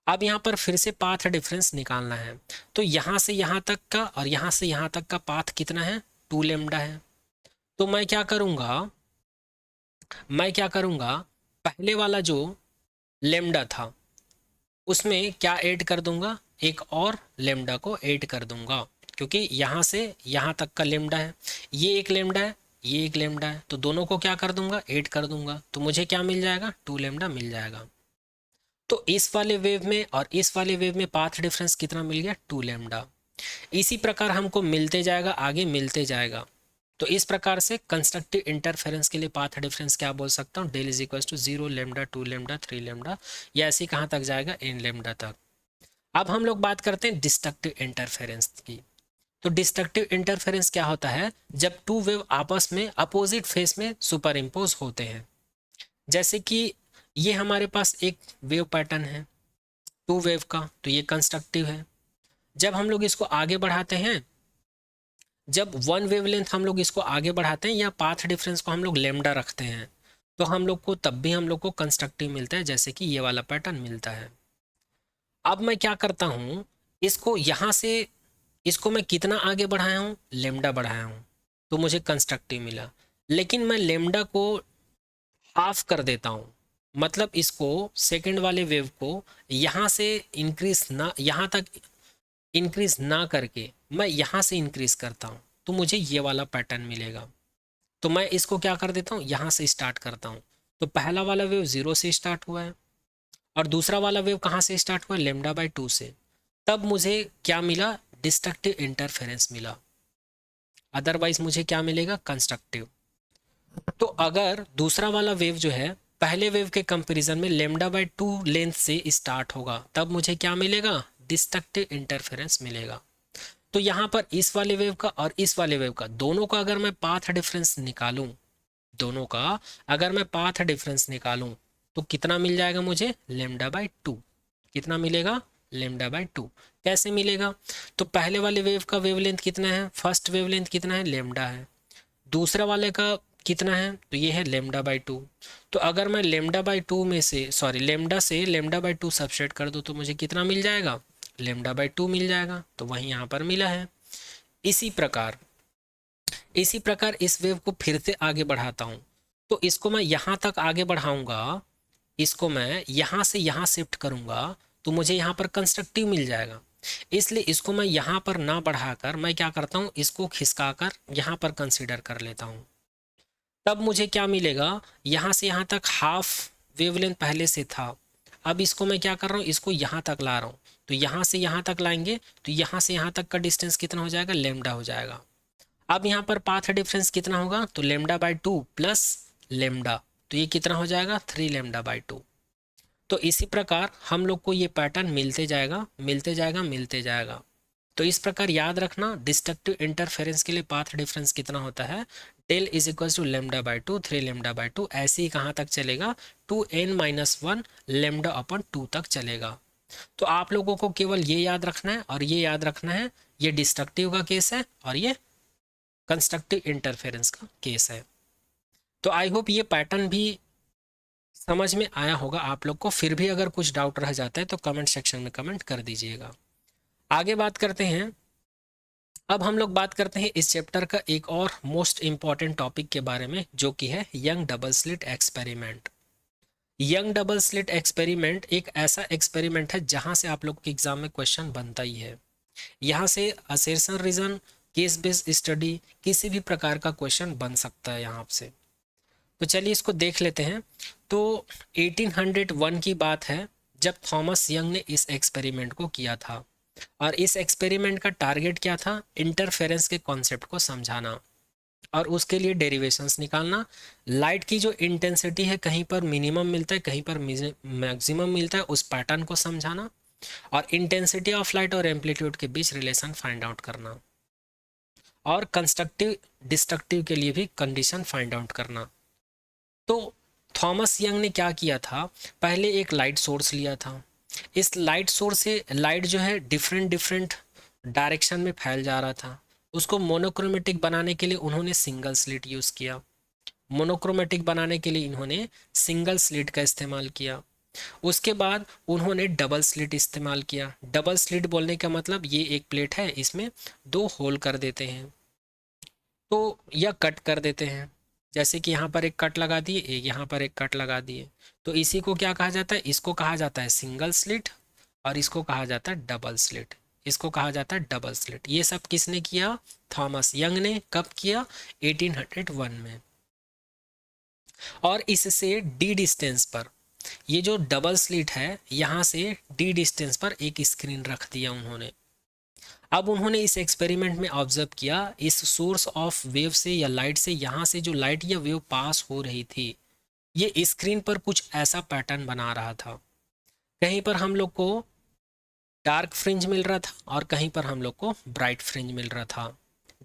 S1: अब यहाँ पर फिर से पाथ डिफरेंस निकालना है, तो यहाँ से यहाँ तक का और यहाँ से यहाँ तक का पाथ कितना है, 2 लेमडा है। तो मैं क्या करूँगा, पहले वाला जो लेमडा था उसमें क्या ऐड कर दूंगा, एक और लेमडा को ऐड कर दूंगा, क्योंकि यहाँ से यहाँ तक का लेमडा है, ये एक लेमडा है, ये एक लेमडा है, तो दोनों को क्या कर दूंगा, ऐड कर दूंगा, तो मुझे क्या मिल जाएगा, 2 लेमडा मिल जाएगा। तो इस वाले वेव में और इस वाले वेव में पाथ डिफरेंस कितना मिल गया, 2 लेमडा। इसी प्रकार हमको मिलते जाएगा, आगे मिलते जाएगा। तो इस प्रकार से कंस्ट्रक्टिव इंटरफेरेंस के लिए पाथ डिफरेंस क्या बोल सकता हूँ, del is equal to 0 lambda 2 lambda 3 lambda, या ऐसे कहाँ तक जाएगा, एन लेमडा तक। अब हम लोग बात करते हैं डिस्ट्रक्टिव इंटरफेरेंस की। तो डिस्ट्रक्टिव इंटरफेरेंस क्या होता है, जब टू वेव आपस में अपोजिट फेस में सुपर इम्पोज होते हैं। जैसे कि ये हमारे पास एक वेव पैटर्न है टू वेव का, तो ये कंस्ट्रक्टिव है। जब हम लोग इसको आगे बढ़ाते हैं, जब 1 वेवलेंथ हम लोग इसको आगे बढ़ाते हैं या पाथ डिफरेंस को हम लोग लेमडा रखते हैं, तो हम लोग को तब भी हम लोग को कंस्ट्रक्टिव मिलता है, जैसे कि ये वाला पैटर्न मिलता है। अब मैं क्या करता हूँ, इसको यहाँ से इसको मैं कितना आगे बढ़ाया हूँ, लेमडा बढ़ाया हूँ, तो मुझे कंस्ट्रक्टिव मिला। लेकिन मैं लेमडा को हाफ कर देता हूँ, मतलब इसको सेकंड वाले वेव को यहाँ से इंक्रीज ना, यहाँ तक इंक्रीज ना करके मैं यहाँ से इंक्रीज करता हूँ, तो मुझे ये वाला पैटर्न मिलेगा। तो मैं इसको क्या कर देता हूँ, यहाँ से स्टार्ट करता हूँ। तो पहला वाला वेव 0 से स्टार्ट हुआ है और दूसरा वाला वेव कहाँ से स्टार्ट हुआ है, λ/2 से। तब मुझे क्या मिला, डिस्ट्रक्टिव इंटरफेरेंस मिला, अदरवाइज मुझे क्या मिलेगा, कंस्ट्रक्टिव। तो अगर दूसरा वाला वेव जो है पहले वेव के कंपैरिजन में λ/2 लेंथ से स्टार्ट होगा, तब मुझे क्या मिलेगा, डिस्ट्रक्टिव इंटरफेरेंस मिलेगा। तो यहाँ पर इस वाले वेव का और इस वाले वेव का, दोनों का अगर मैं पाथ डिफरेंस निकालूं, दोनों का अगर मैं पाथ डिफरेंस निकालूं तो कितना मिल जाएगा मुझे, λ/2। कितना मिलेगा, λ/2। कैसे मिलेगा, तो पहले वाले वेव का वेवलेंथ कितना है, फर्स्ट वेवलेंथ कितना है, लेमडा है। दूसरा वाले का कितना है, तो ये है λ/2। तो अगर मैं λ/2 में से, सॉरी, लेमडा से λ/2 सबसेट कर दूँ तो मुझे कितना मिल जाएगा, λ/2 मिल जाएगा। तो वहीं यहाँ पर मिला है। इसी प्रकार इस वेव को फिर से आगे बढ़ाता हूँ, तो इसको मैं यहाँ तक आगे बढ़ाऊंगा, इसको मैं यहाँ से यहाँ शिफ्ट करूँगा तो मुझे यहाँ पर कंस्ट्रक्टिव मिल जाएगा। इसलिए इसको मैं यहाँ पर ना बढ़ाकर मैं क्या करता हूँ, इसको खिसकाकर यहाँ पर कंसीडर कर लेता हूँ। तब मुझे क्या मिलेगा, यहाँ से यहाँ तक हाफ वेवलेंथ पहले से था, अब इसको मैं क्या कर रहा हूँ, इसको यहाँ तक ला रहा हूँ। तो यहाँ से यहाँ तक लाएंगे तो यहाँ से यहाँ तक का डिस्टेंस कितना हो जाएगा, लेमडा हो जाएगा। अब यहाँ पर पाथ डिफरेंस कितना होगा, तो λ/2 प्लस लेमडा, तो ये कितना हो जाएगा, 3λ/2। तो इसी प्रकार हम लोग को ये पैटर्न मिलते जाएगा मिलते जाएगा मिलते जाएगा। तो इस प्रकार याद रखना, डिस्ट्रक्टिव इंटरफेरेंस के लिए पाथ डिफरेंस कितना होता है, डेल इज इक्वल टू λ/2 3λ/2। ऐसे ही कहाँ तक चलेगा, 2n-1 λ/2 तक चलेगा। तो आप लोगों को केवल ये याद रखना है और ये याद रखना है, ये डिस्ट्रक्टिव का केस है और ये कंस्ट्रक्टिव इंटरफेरेंस का केस है। तो आई होप ये पैटर्न भी समझ में आया होगा आप लोग को। फिर भी अगर कुछ डाउट रह जाता है तो कमेंट सेक्शन में कमेंट कर दीजिएगा। आगे बात करते हैं। अब हम लोग बात करते हैं इस चैप्टर का एक और मोस्ट इम्पॉर्टेंट टॉपिक के बारे में, जो कि है young double slit experiment. Young double slit experiment एक ऐसा एक्सपेरिमेंट है जहां से आप लोग के एग्जाम में क्वेश्चन बनता ही है। यहाँ से assertion reason, case based study, किसी भी प्रकार का क्वेश्चन बन सकता है यहाँ से। तो चलिए इसको देख लेते हैं। तो 1801 की बात है जब थॉमस यंग ने इस एक्सपेरिमेंट को किया था, और इस एक्सपेरिमेंट का टारगेट क्या था, इंटरफेरेंस के कॉन्सेप्ट को समझाना और उसके लिए डेरिवेशंस निकालना। लाइट की जो इंटेंसिटी है कहीं पर मिनिमम मिलता है, कहीं पर मैक्सिमम मिलता है, उस पैटर्न को समझाना, और इंटेंसिटी ऑफ लाइट और एम्पलीट्यूड के बीच रिलेशन फाइंड आउट करना, और कंस्ट्रक्टिव डिस्ट्रक्टिव के लिए भी कंडीशन फाइंड आउट करना। तो थॉमस यंग ने क्या किया था, पहले एक लाइट सोर्स लिया था। इस लाइट सोर्स से लाइट जो है डिफरेंट डिफरेंट डायरेक्शन में फैल जा रहा था। उसको मोनोक्रोमेटिक बनाने के लिए उन्होंने सिंगल स्लिट यूज़ किया। मोनोक्रोमेटिक बनाने के लिए इन्होंने सिंगल स्लिट का इस्तेमाल किया। उसके बाद उन्होंने डबल स्लिट इस्तेमाल किया। डबल स्लिट बोलने का मतलब ये एक प्लेट है, इसमें दो होल कर देते हैं तो या कट कर देते हैं। जैसे कि यहाँ पर एक कट लगा दिए, एक यहाँ पर एक कट लगा दिए, तो इसी को क्या कहा जाता है, इसको कहा जाता है सिंगल स्लिट, और इसको कहा जाता है डबल स्लिट। इसको कहा जाता है डबल स्लिट। ये सब किसने किया, थॉमस यंग ने। कब किया, 1801 में। और इससे डी डिस्टेंस पर, ये जो डबल स्लिट है यहाँ से डी डिस्टेंस पर एक स्क्रीन रख दिया उन्होंने। अब उन्होंने इस एक्सपेरिमेंट में ऑब्जर्व किया, इस सोर्स ऑफ वेव से या लाइट से, यहाँ से जो लाइट या वेव पास हो रही थी, ये स्क्रीन पर कुछ ऐसा पैटर्न बना रहा था। कहीं पर हम लोग को डार्क फ्रिंज मिल रहा था और कहीं पर हम लोग को ब्राइट फ्रिंज मिल रहा था।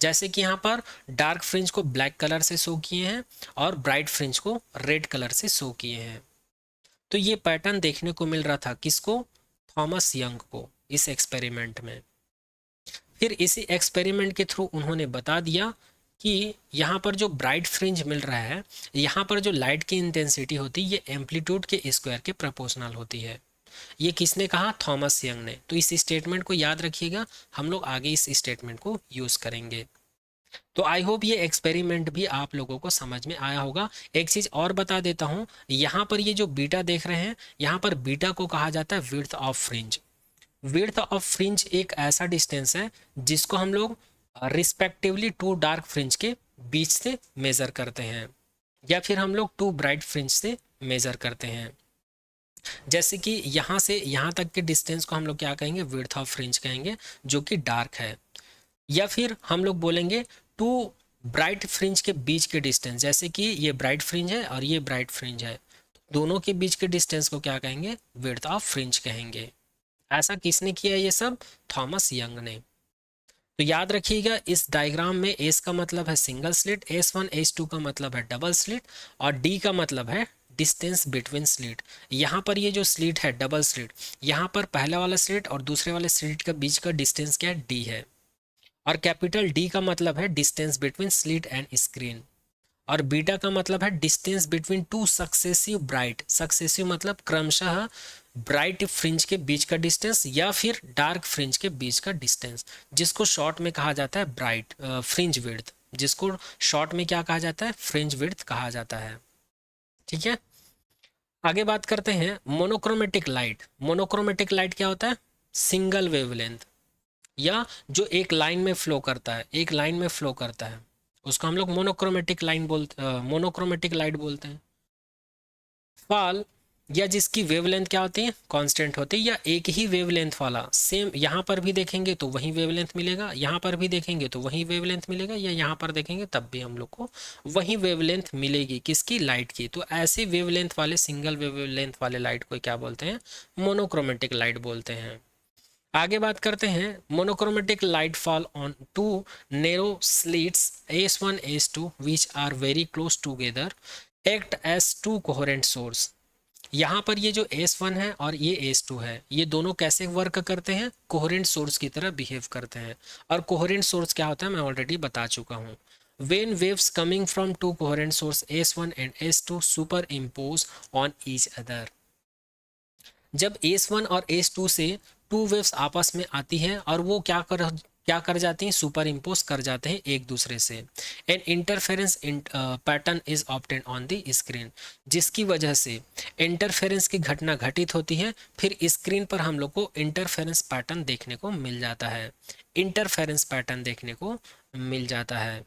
S1: जैसे कि यहाँ पर डार्क फ्रिंज को ब्लैक कलर से शो किए हैं और ब्राइट फ्रिंज को रेड कलर से शो किए हैं। तो ये पैटर्न देखने को मिल रहा था किसको, थॉमस यंग को, इस एक्सपेरिमेंट में। फिर इसी एक्सपेरिमेंट के थ्रू उन्होंने बता दिया कि यहाँ पर जो ब्राइट फ्रिंज मिल रहा है, यहाँ पर जो लाइट की इंटेंसिटी होती है, ये एम्पलीट्यूड के स्क्वायर के प्रोपोर्शनल होती है। ये किसने कहा, थॉमस यंग ने। तो इस स्टेटमेंट को याद रखिएगा, हम लोग आगे इस स्टेटमेंट को यूज़ करेंगे। तो आई होप ये एक्सपेरिमेंट भी आप लोगों को समझ में आया होगा। एक चीज़ और बता देता हूँ, यहाँ पर ये जो बीटा देख रहे हैं, यहाँ पर बीटा को कहा जाता है width of fringe. Width of fringe एक ऐसा डिस्टेंस है जिसको हम लोग रिस्पेक्टिवली टू डार्क फ्रिंज के बीच से मेज़र करते हैं, या फिर हम लोग टू ब्राइट फ्रिंज से मेज़र करते हैं। जैसे कि यहाँ से यहाँ तक के डिस्टेंस को हम लोग क्या कहेंगे, विड्थ ऑफ फ्रिंज कहेंगे, जो कि डार्क है। या फिर हम लोग बोलेंगे टू ब्राइट फ्रिंज के बीच के डिस्टेंस, जैसे कि ये ब्राइट फ्रिंज है और ये ब्राइट फ्रिंज है, दोनों के बीच के डिस्टेंस को क्या कहेंगे, विड्थ ऑफ फ्रिंज कहेंगे। ऐसा किसने किया ये सब, थॉमस यंग ने। तो याद रखिएगा, इस डायग्राम में एस का मतलब है सिंगल स्लिट, S1 S2 का मतलब है डबल स्लिट, और डी का मतलब है डिस्टेंस बिटवीन स्लिट। यहाँ पर ये जो स्लिट है डबल स्लिट, यहाँ पर पहला वाला स्लिट और दूसरे वाले स्लिट के बीच का डिस्टेंस क्या है, डी है। और कैपिटल डी का मतलब है distance between slit and screen. और बीटा का मतलब है distance between two successive bright, successive मतलब क्रमशः ब्राइट फ्रिंज के बीच का डिस्टेंस या फिर डार्क फ्रिंज के बीच का डिस्टेंस, जिसको शॉर्ट में कहा जाता है ब्राइट फ्रिंज विड्थ, जिसको शॉर्ट में क्या कहा जाता है, फ्रिंज विड्थ कहा जाता है। ठीक है, आगे बात करते हैं मोनोक्रोमेटिक लाइट। मोनोक्रोमेटिक लाइट क्या होता है, सिंगल वेवलेंथ, या जो एक लाइन में फ्लो करता है, एक लाइन में फ्लो करता है, उसको हम लोग मोनोक्रोमेटिक लाइन बोलते, मोनोक्रोमेटिक लाइट बोलते हैं। फॉल, या जिसकी वेवलेंथ क्या होती है, कांस्टेंट होती है, या एक ही वेवलेंथ वाला, सेम यहाँ पर भी देखेंगे तो वही वेवलेंथ मिलेगा, यहाँ पर भी देखेंगे तो वही वेवलेंथ मिलेगा, या यहाँ पर देखेंगे तब भी हम लोग को वही वेवलेंथ मिलेगी, किसकी, लाइट की। तो ऐसे वेवलेंथ वाले, सिंगल वेवलेंथ वाले लाइट को क्या बोलते हैं, मोनोक्रोमेटिक लाइट बोलते हैं। आगे बात करते हैं, monochromatic light fall on two narrow slits S1 S2 which are very close together act as two coherent source. यहाँ पर ये जो S1 है और ये S2 है, ये दोनों कैसे वर्क करते हैं, कोहेरेंट सोर्स की तरह बिहेव करते हैं। और कोहेरेंट सोर्स क्या होता है मैं ऑलरेडी बता चुका हूँ। When waves coming from two coherent source S1 and S2 superimpose on each other, जब S1 और S2 से टू वेव्स आपस में आती हैं और वो क्या कर जाती हैं, सुपर इम्पोज कर जाते हैं एक दूसरे से। An interference pattern is obtain on the screen, जिसकी वजह से इंटरफेरेंस की घटना घटित होती है, फिर स्क्रीन पर हम लोग को इंटरफेरेंस पैटर्न देखने को मिल जाता है, इंटरफेरेंस पैटर्न देखने को मिल जाता है।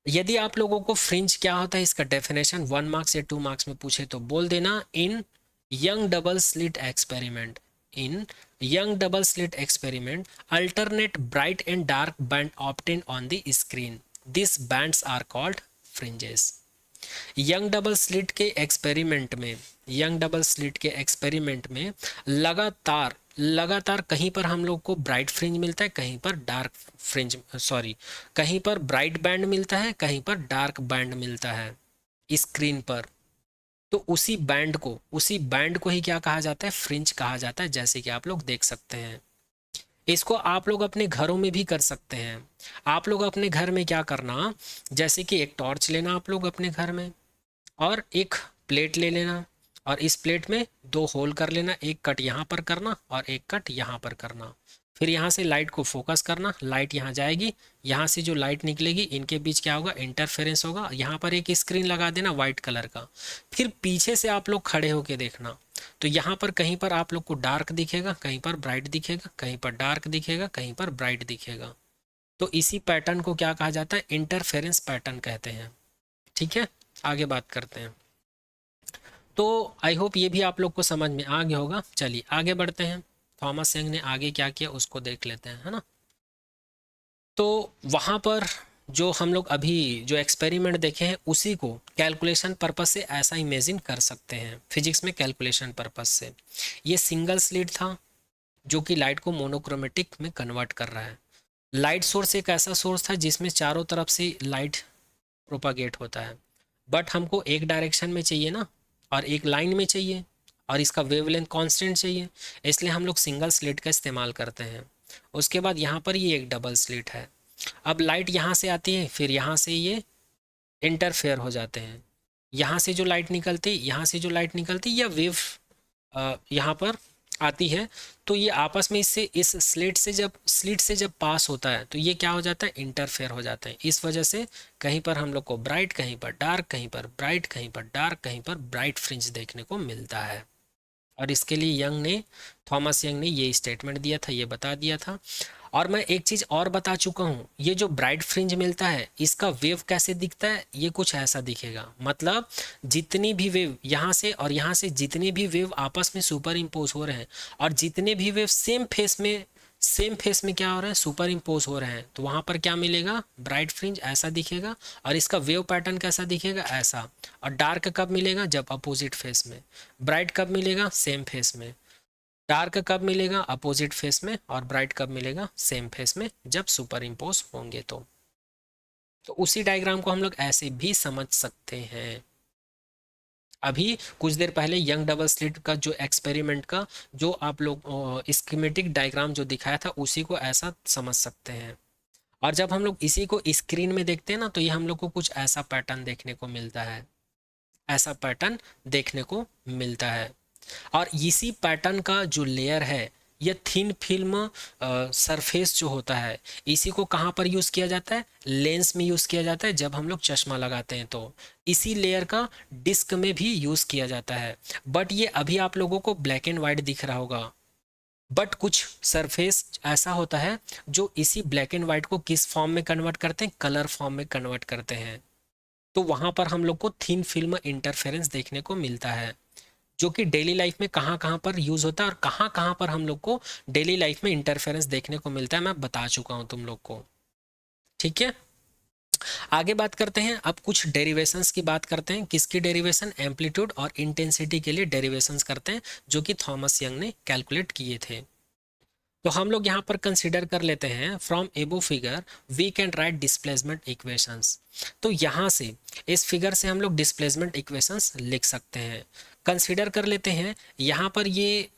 S1: यदि आप लोगों को फ्रिंज क्या होता है इसका डेफिनेशन 1 मार्क्स या 2 मार्क्स में पूछे तो बोल देना, in Young double slit experiment, in young double slit experiment alternate bright and dark band obtained on the screen, these bands are called fringes। Young double slit के एक्सपेरिमेंट में, young double slit के experiment में लगातार लगातार कहीं पर हम लोग को ब्राइट फ्रिंज मिलता है, कहीं पर डार्क फ्रिंज, सॉरी, कहीं पर ब्राइट बैंड मिलता है, कहीं पर डार्क बैंड मिलता है स्क्रीन पर। तो उसी बैंड को ही क्या कहा जाता है, फ्रिंज कहा जाता है, जैसे कि आप लोग देख सकते हैं। इसको आप लोग अपने घरों में भी कर सकते हैं। आप लोग अपने घर में क्या करना, जैसे कि एक टॉर्च लेना आप लोग अपने घर में, और एक प्लेट ले लेना, और इस प्लेट में 2 होल कर लेना, एक कट यहाँ पर करना और एक कट यहाँ पर करना। फिर यहाँ से लाइट को फोकस करना, लाइट यहाँ जाएगी, यहाँ से जो लाइट निकलेगी इनके बीच क्या होगा, इंटरफेरेंस होगा। यहाँ पर एक स्क्रीन लगा देना वाइट कलर का। फिर पीछे से आप लोग खड़े होके देखना, तो यहाँ पर कहीं पर आप लोग को डार्क दिखेगा, कहीं पर ब्राइट दिखेगा, कहीं पर डार्क दिखेगा, कहीं पर ब्राइट दिखेगा। तो इसी पैटर्न को क्या कहा जाता है, इंटरफेरेंस पैटर्न कहते हैं। ठीक है, आगे बात करते हैं। तो आई होप ये भी आप लोग को समझ में आ गया होगा। चलिए आगे बढ़ते हैं, थॉमस यंग ने आगे क्या किया उसको देख लेते हैं, है ना। तो वहाँ पर जो हम लोग अभी जो एक्सपेरिमेंट देखे हैं उसी को कैलकुलेशन पर्पस से ऐसा इमेजिन कर सकते हैं, फिजिक्स में कैलकुलेशन पर्पस से। ये सिंगल स्लिट था जो कि लाइट को मोनोक्रोमेटिक में कन्वर्ट कर रहा है। लाइट सोर्स एक ऐसा सोर्स था जिसमें चारों तरफ से लाइट प्रोपागेट होता है, बट हमको एक डायरेक्शन में चाहिए ना, और एक लाइन में चाहिए, और इसका वेवलेंथ कांस्टेंट चाहिए, इसलिए हम लोग सिंगल स्लिट का इस्तेमाल करते हैं। उसके बाद यहाँ पर ये एक डबल स्लिट है। अब लाइट यहाँ से आती है, फिर यहाँ से ये इंटरफेयर हो जाते हैं, यहाँ से जो लाइट निकलती, यहाँ से जो लाइट निकलती, या वेव यहाँ पर आती है, तो ये आपस में इससे इस स्लिट से जब पास होता है तो ये क्या हो जाता है, इंटरफेयर हो जाता है। इस वजह से कहीं पर हम लोग को ब्राइट, कहीं पर डार्क, कहीं पर ब्राइट, कहीं पर डार्क, कहीं पर ब्राइट फ्रिंज देखने को मिलता है। और इसके लिए थॉमस यंग ने ये स्टेटमेंट दिया था, ये बता दिया था। और मैं एक चीज़ और बता चुका हूँ, ये जो ब्राइट फ्रिंज मिलता है इसका वेव कैसे दिखता है, ये कुछ ऐसा दिखेगा। मतलब जितनी भी वेव यहाँ से और यहाँ से, जितने भी वेव आपस में सुपर इम्पोज हो रहे हैं और जितने भी वेव सेम फेस में क्या हो रहे हैं, सुपर इम्पोज हो रहे हैं, तो वहाँ पर क्या मिलेगा, ब्राइट फ्रिंज ऐसा दिखेगा। और इसका वेव पैटर्न कैसा दिखेगा, ऐसा। और डार्क कब मिलेगा, जब अपोजिट फेस में। ब्राइट कब मिलेगा, सेम फेस में। डार्क कब मिलेगा, अपोजिट फेस में। और ब्राइट कब मिलेगा, सेम फेस में, जब सुपर इम्पोज होंगे। तो उसी डायग्राम को हम लोग ऐसे भी समझ सकते हैं। अभी कुछ देर पहले यंग डबल स्लिट का जो एक्सपेरिमेंट का जो आप लोग स्कीमेटिक डायग्राम जो दिखाया था, उसी को ऐसा समझ सकते हैं। और जब हम लोग इसी को स्क्रीन में देखते हैं ना, तो ये हम लोग को कुछ ऐसा पैटर्न देखने को मिलता है, ऐसा पैटर्न देखने को मिलता है। और इसी पैटर्न का जो लेयर है, यह थिन फिल्म सरफेस जो होता है, इसी को कहाँ पर यूज़ किया जाता है, लेंस में यूज़ किया जाता है। जब हम लोग चश्मा लगाते हैं तो इसी लेयर का डिस्क में भी यूज़ किया जाता है। बट ये अभी आप लोगों को ब्लैक एंड वाइट दिख रहा होगा, बट कुछ सरफेस ऐसा होता है जो इसी ब्लैक एंड वाइट को किस फॉर्म में कन्वर्ट करते हैं, कलर फॉर्म में कन्वर्ट करते हैं। तो वहाँ पर हम लोग को थिन फिल्म इंटरफेरेंस देखने को मिलता है, जो कि डेली लाइफ में कहाँ कहाँ पर यूज़ होता है और कहाँ कहाँ पर हम लोग को डेली लाइफ में इंटरफेरेंस देखने को मिलता है, मैं बता चुका हूँ तुम लोग को। ठीक है, आगे बात करते हैं। अब कुछ डेरिवेशंस की बात करते हैं। किसकी डेरिवेशन, एम्पलीट्यूड और इंटेंसिटी के लिए डेरिवेशंस करते हैं, जो कि थॉमस यंग ने कैलकुलेट किए थे। तो हम लोग यहाँ पर कंसिडर कर लेते हैं, from above figure we can write displacement equations. तो यहाँ से इस फिगर से हम लोग डिस्प्लेसमेंट इक्वेशंस लिख सकते हैं। कंसिडर कर लेते हैं यहाँ पर ये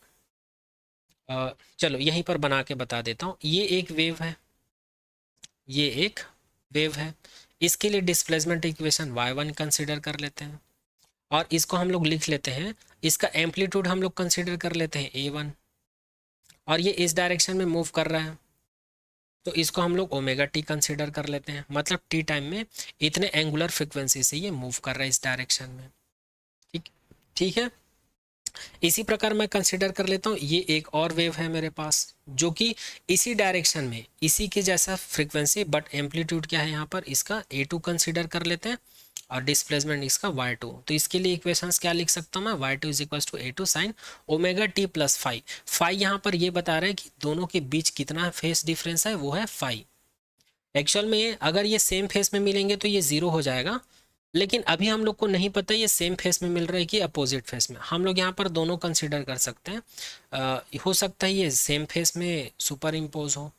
S1: चलो यहीं पर बना के बता देता हूँ। ये एक वेव है, ये एक वेव है। इसके लिए डिस्प्लेसमेंट इक्वेशन y1 कंसिडर कर लेते हैं और इसको हम लोग लिख लेते हैं। इसका एम्पलीट्यूड हम लोग कंसिडर कर लेते हैं a1, और ये इस डायरेक्शन में मूव कर रहा है, तो इसको हम लोग ओमेगा टी कंसिडर कर लेते हैं। मतलब टी टाइम में इतने एंगुलर फ्रिक्वेंसी से ये मूव कर रहा है इस डायरेक्शन में। ठीक ठीक है, इसी प्रकार मैं कंसिडर कर लेता हूँ, ये एक और वेव है मेरे पास जो कि इसी डायरेक्शन में, इसी के जैसा फ्रीक्वेंसी, बट एम्पलीट्यूड क्या है यहाँ पर, इसका a2 कंसिडर कर लेते हैं और डिस्प्लेसमेंट इसका y2। तो इसके लिए इक्वेशंस क्या लिख सकता हूँ मैं, y2 is equal to a2 sine omega t plus phi. Phi यहाँ पर ये बता रहे हैं कि दोनों के बीच कितना फेस डिफरेंस है, वो है फाई। एक्चुअल में अगर ये सेम फेस में मिलेंगे तो ये ज़ीरो हो जाएगा, लेकिन अभी हम लोग को नहीं पता ये सेम फेस में मिल रहा है कि अपोजिट फेस में। हम लोग यहाँ पर दोनों कंसिडर कर सकते हैं। हो सकता है ये सेम फेस में सुपर इम्पोज हो,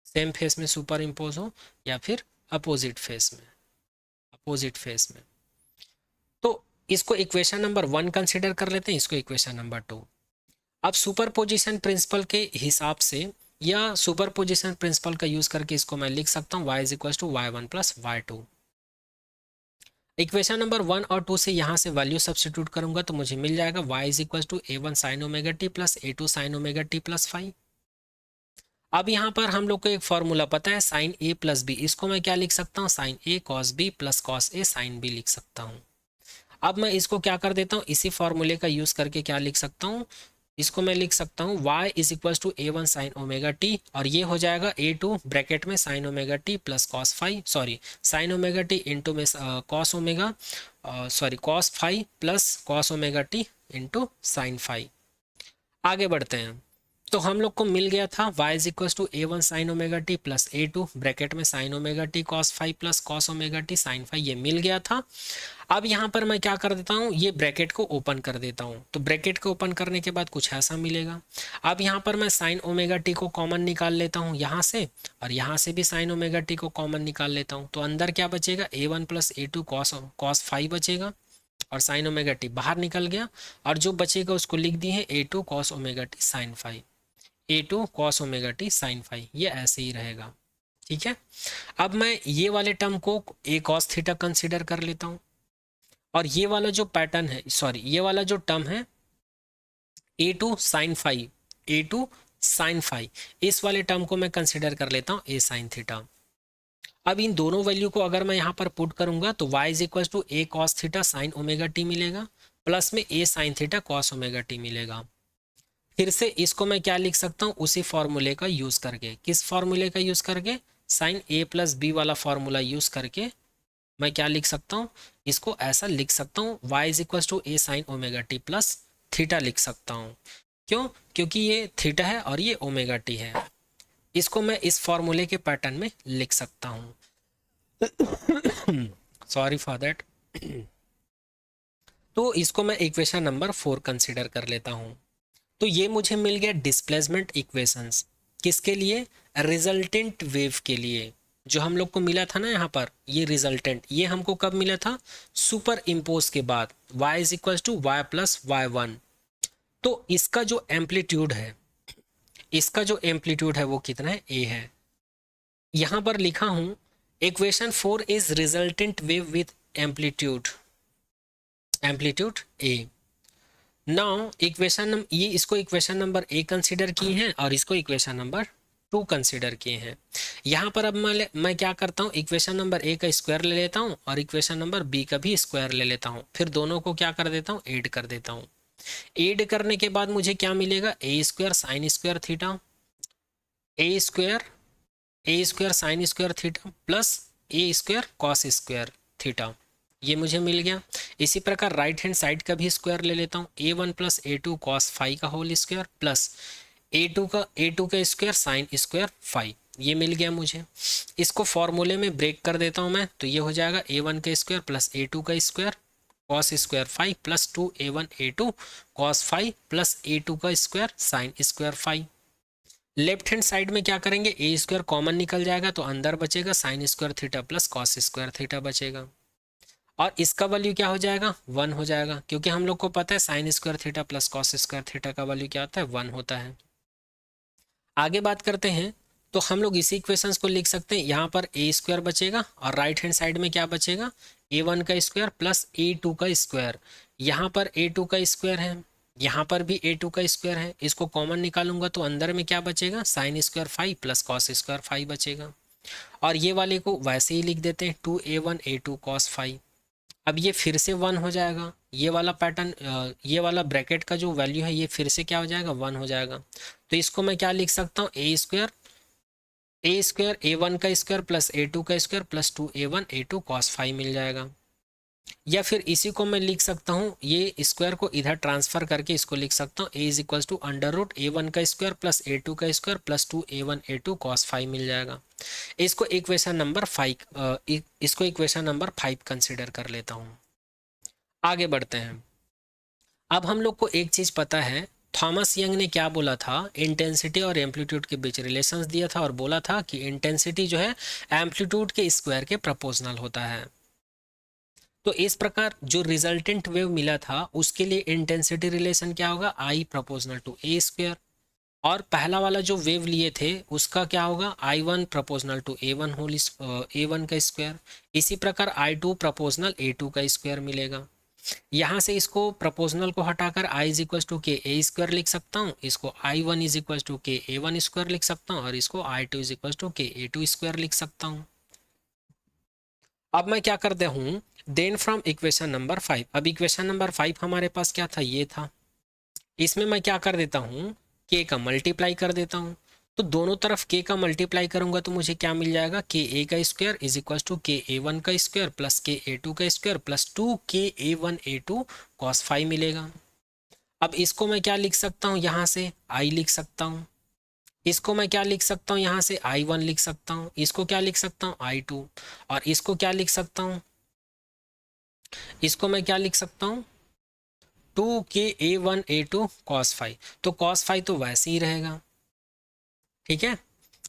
S1: सेम फेस में सुपर इम्पोज हो, या फिर अपोजिट फेस में, अपोजिट फेस में। तो इसको इक्वेशन नंबर 1 कंसिडर कर लेते हैं, इसको इक्वेशन नंबर 2। अब सुपरपोजिशन प्रिंसिपल के हिसाब से या सुपरपोजिशन प्रिंसिपल का यूज़ करके इसको मैं लिख सकता हूँ y is equal to y1 plus y2। Equation number 1 और 2 से यहाँ से वैल्यू सब्सटीट्यूट करूंगा तो मुझे मिल जाएगा y is equal to a1 sine omega t plus a2 sine omega t plus five. अब यहाँ पर हम लोग को एक फॉर्मूला पता है, साइन a प्लस बी, इसको मैं क्या लिख सकता हूँ, sine a cos b plus cos a sine b लिख सकता हूँ। अब मैं इसको क्या कर देता हूँ, इसी फॉर्मूले का यूज़ करके क्या लिख सकता हूँ, इसको मैं लिख सकता हूँ y is equal to a1 sine omega t, और ये हो जाएगा a2 ब्रैकेट में sine omega t plus cos five, sorry sine omega t into में cos omega, sorry cos five plus cos omega t into sine five. आगे बढ़ते हैं। तो हम लोग को मिल गया था y is equal to a1 sine omega t plus a2 bracket में sine omega t cos five plus cos omega t sine five, ये मिल गया था। अब यहाँ पर मैं क्या कर देता हूँ, ये ब्रैकेट को ओपन कर देता हूँ। तो ब्रैकेट को ओपन करने के बाद कुछ ऐसा मिलेगा। अब यहाँ पर मैं साइन ओमेगा टी को कॉमन निकाल लेता हूँ यहाँ से, और यहाँ से भी साइन ओमेगा टी को कॉमन निकाल लेता हूँ। तो अंदर क्या बचेगा, a1 plus a2 cos five बचेगा, और साइन ओमेगा टी बाहर निकल गया, और जो बचेगा उसको लिख दिए a2 cos omega t sine five, a2 cos omega t sine five, ये ऐसे ही रहेगा। ठीक है, अब मैं ये वाले टर्म को a कॉस थीटा कंसिडर कर लेता हूँ, और ये वाला जो पैटर्न है, सॉरी ये वाला जो टर्म है a two sine five, a two sine five, इस वाले टर्म को मैं कंसिडर कर लेता हूँ ए साइन थीटा। अब इन दोनों वैल्यू को अगर मैं यहाँ पर पुट करूंगा तो y is equal to a cos theta sine omega t मिलेगा, प्लस में a sine theta cos omega t मिलेगा। फिर से इसको मैं क्या लिख सकता हूँ, उसी फॉर्मूले का यूज करके। किस फॉर्मूले का यूज करके? साइन ए प्लस बी वाला फॉर्मूला यूज करके मैं क्या लिख सकता हूँ, इसको ऐसा लिख सकता हूँ, y is equal to a sine omega t plus theta लिख सकता हूँ। क्यों? क्योंकि ये थीटा है और ये ओमेगा टी है। इसको मैं इस फॉर्मूले के पैटर्न में लिख सकता हूँ। Sorry for that. तो इसको मैं इक्वेशन नंबर 4 कंसिडर कर लेता हूँ। तो ये मुझे मिल गया डिस्प्लेसमेंट इक्वेशंस। किसके लिए? रिजल्टेंट वेव के लिए। जो हम लोग को मिला था ना यहाँ पर, ये रिजल्टेंट, ये हमको कब मिला था? सुपर इम्पोज के बाद, y is equal to y plus y one. तो इसका जो एम्पलीट्यूड है, इसका जो एम्पलीट्यूड है वो कितना है? a है। यहाँ पर लिखा हूँ equation 4 is resultant wave with amplitude, amplitude a। Now equation ये, इसको इक्वेशन नंबर ए कंसिडर किए हैं और इसको इक्वेशन नंबर 2 कंसिडर किए हैं। यहाँ पर अब मैं क्या करता हूँ, इक्वेशन नंबर ए का स्क्वायर ले लेता हूँ और इक्वेशन नंबर बी का भी स्क्वायर ले लेता हूँ। फिर दोनों को क्या कर देता हूँ, ऐड कर देता हूँ। ऐड करने के बाद मुझे क्या मिलेगा? A square sine square theta, a square sine square theta plus a square cos square theta, ये मुझे मिल गया। इसी प्रकार राइट हैंड साइड का भी स्क्वायर ले लेता हूँ, a one plus a two cos five का whole square plus a two का स्क्वायर साइन स्क्वायर फाइव, ये मिल गया मुझे। इसको फॉर्मूले में ब्रेक कर देता हूँ मैं, तो ये हो जाएगा ए वन का स्क्वायर प्लस ए टू का square cos square five plus 2a1 a2 cos five plus a2 का square sine square five. Left hand side में क्या करेंगे, ए स्क्वायर कॉमन निकल जाएगा तो अंदर बचेगा sign square theta plus cos square theta बचेगा। और इसका वैल्यू क्या हो जाएगा? 1 हो जाएगा, क्योंकि हम लोग को पता है sign square theta plus cos square theta का वैल्यू क्या होता है? 1 होता है। आगे बात करते हैं, तो हम लोग इसी इक्वेशंस को लिख सकते हैं। यहाँ पर ए स्क्वायर बचेगा और राइट हैंड साइड में क्या बचेगा? a1 का स्क्वायर प्लस a2 का स्क्वायर। यहाँ पर a2 का स्क्वायर है, यहाँ पर भी a2 का स्क्वायर है, इसको कॉमन निकालूंगा तो अंदर में क्या बचेगा? Sign square five plus cos square five बचेगा। और ये वाले को वैसे ही लिख देते हैं, 2a1 a2 कॉस फाइव। अब ये फिर से 1 हो जाएगा, ये वाला पैटर्न, ये वाला ब्रैकेट का जो वैल्यू है ये फिर से क्या हो जाएगा? 1 हो जाएगा। तो इसको मैं क्या लिख सकता हूँ? ए स्क्वायर a1 का स्क्वायर प्लस a2 का square plus 2a1 a2 cos five मिल जाएगा। या फिर इसी को मैं लिख सकता हूँ, ये स्क्वायर को इधर ट्रांसफर करके इसको लिख सकता हूँ, a is equal to under root a1 का स्क्वायर प्लस a2 का square plus 2a1 a2 cos five मिल जाएगा। इसको इक्वेशन नंबर 5, इसको इक्वेशन नंबर 5 कंसिडर कर लेता हूँ। आगे बढ़ते हैं। अब हम लोग को एक चीज़ पता है, थॉमस यंग ने क्या बोला था? इंटेंसिटी और एम्पलीट्यूड के बीच रिलेशंस दिया था और बोला था कि इंटेंसिटी जो है एम्पलीट्यूड के स्क्वायर के प्रोपोर्शनल होता है। तो इस प्रकार जो रिजल्टेंट वेव मिला था उसके लिए इंटेंसिटी रिलेशन क्या होगा? I proportional to a square. और पहला वाला जो वेव लिए थे उसका क्या होगा? I1 proportional to A1 whole A1 का स्क्वायर। इसी प्रकार I2 प्रोपोर्शनल A2 का स्क्वायर मिलेगा। यहाँ से इसको प्रोपोर्शनल को हटाकर I इज इक्वल टू के ए स्क्वायर लिख सकता हूँ, इसको I1 इज इक्वल टू के A1 स्क्वायर लिख सकता हूँ और इसको I2 इज इक्वल टू के A2 स्क्वायर लिख सकता हूँ। अब मैं क्या करता हूँ, देन फ्रॉम इक्वेशन नंबर 5, अब इक्वेशन नंबर 5 हमारे पास क्या था? ये था। इसमें मैं क्या कर देता हूँ, के का मल्टीप्लाई कर देता हूँ। तो दोनों तरफ के का मल्टीप्लाई करूंगा तो मुझे क्या मिल जाएगा? के ए का स्क्वायर इज इक्वल टू के A1 का स्क्वायर प्लस के A2 का स्क्वायर प्लस 2 के A1 A2 कॉस फाइव मिलेगा। अब इसको मैं क्या लिख सकता हूँ? यहाँ से I लिख सकता हूँ। इसको मैं क्या लिख सकता हूँ? यहाँ से I1 लिख सकता हूँ। इसको क्या लिख सकता हूँ? I2। और इसको क्या लिख सकता हूँ? इसको मैं क्या लिख सकता हूँ? 2 के A1 A2 कॉस फाइव। तो कॉस फाइव तो वैसे ही रहेगा, ठीक है।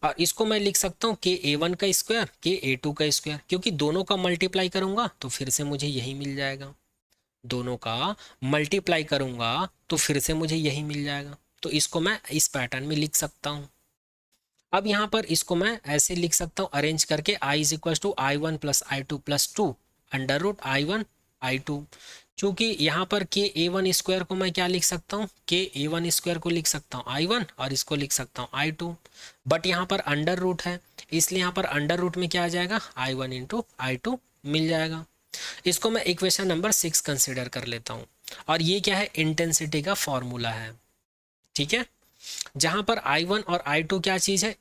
S1: और इसको मैं लिख सकता हूँ के A1 का स्क्वायर के A2 का स्क्वायर, क्योंकि दोनों का मल्टीप्लाई करूंगा तो फिर से मुझे यही मिल जाएगा। दोनों का मल्टीप्लाई करूंगा तो फिर से मुझे यही मिल जाएगा। तो इसको मैं इस पैटर्न में लिख सकता हूँ। अब यहाँ पर इसको मैं ऐसे लिख सकता हूँ अरेंज करके, I is equal to I1 plus I2 plus 2 under root I1 I2। चूंकि यहाँ पर के ए वन स्क्वायर को मैं क्या लिख सकता हूँ, के ए वन स्क्वायर को लिख सकता हूँ आई वन, और इसको लिख सकता हूँ आई टू, बट यहाँ पर अंडर रूट है, इसलिए यहाँ पर अंडर रूट में क्या आ जाएगा, I one into I two मिल जाएगा। इसको मैं इक्वेशन नंबर 6 कंसिडर कर लेता हूँ, और ये क्या है, इंटेंसिटी का फॉर्मूला है, ठीक है, जहाँ पर आई वन और आई टू क्या चीज़ है,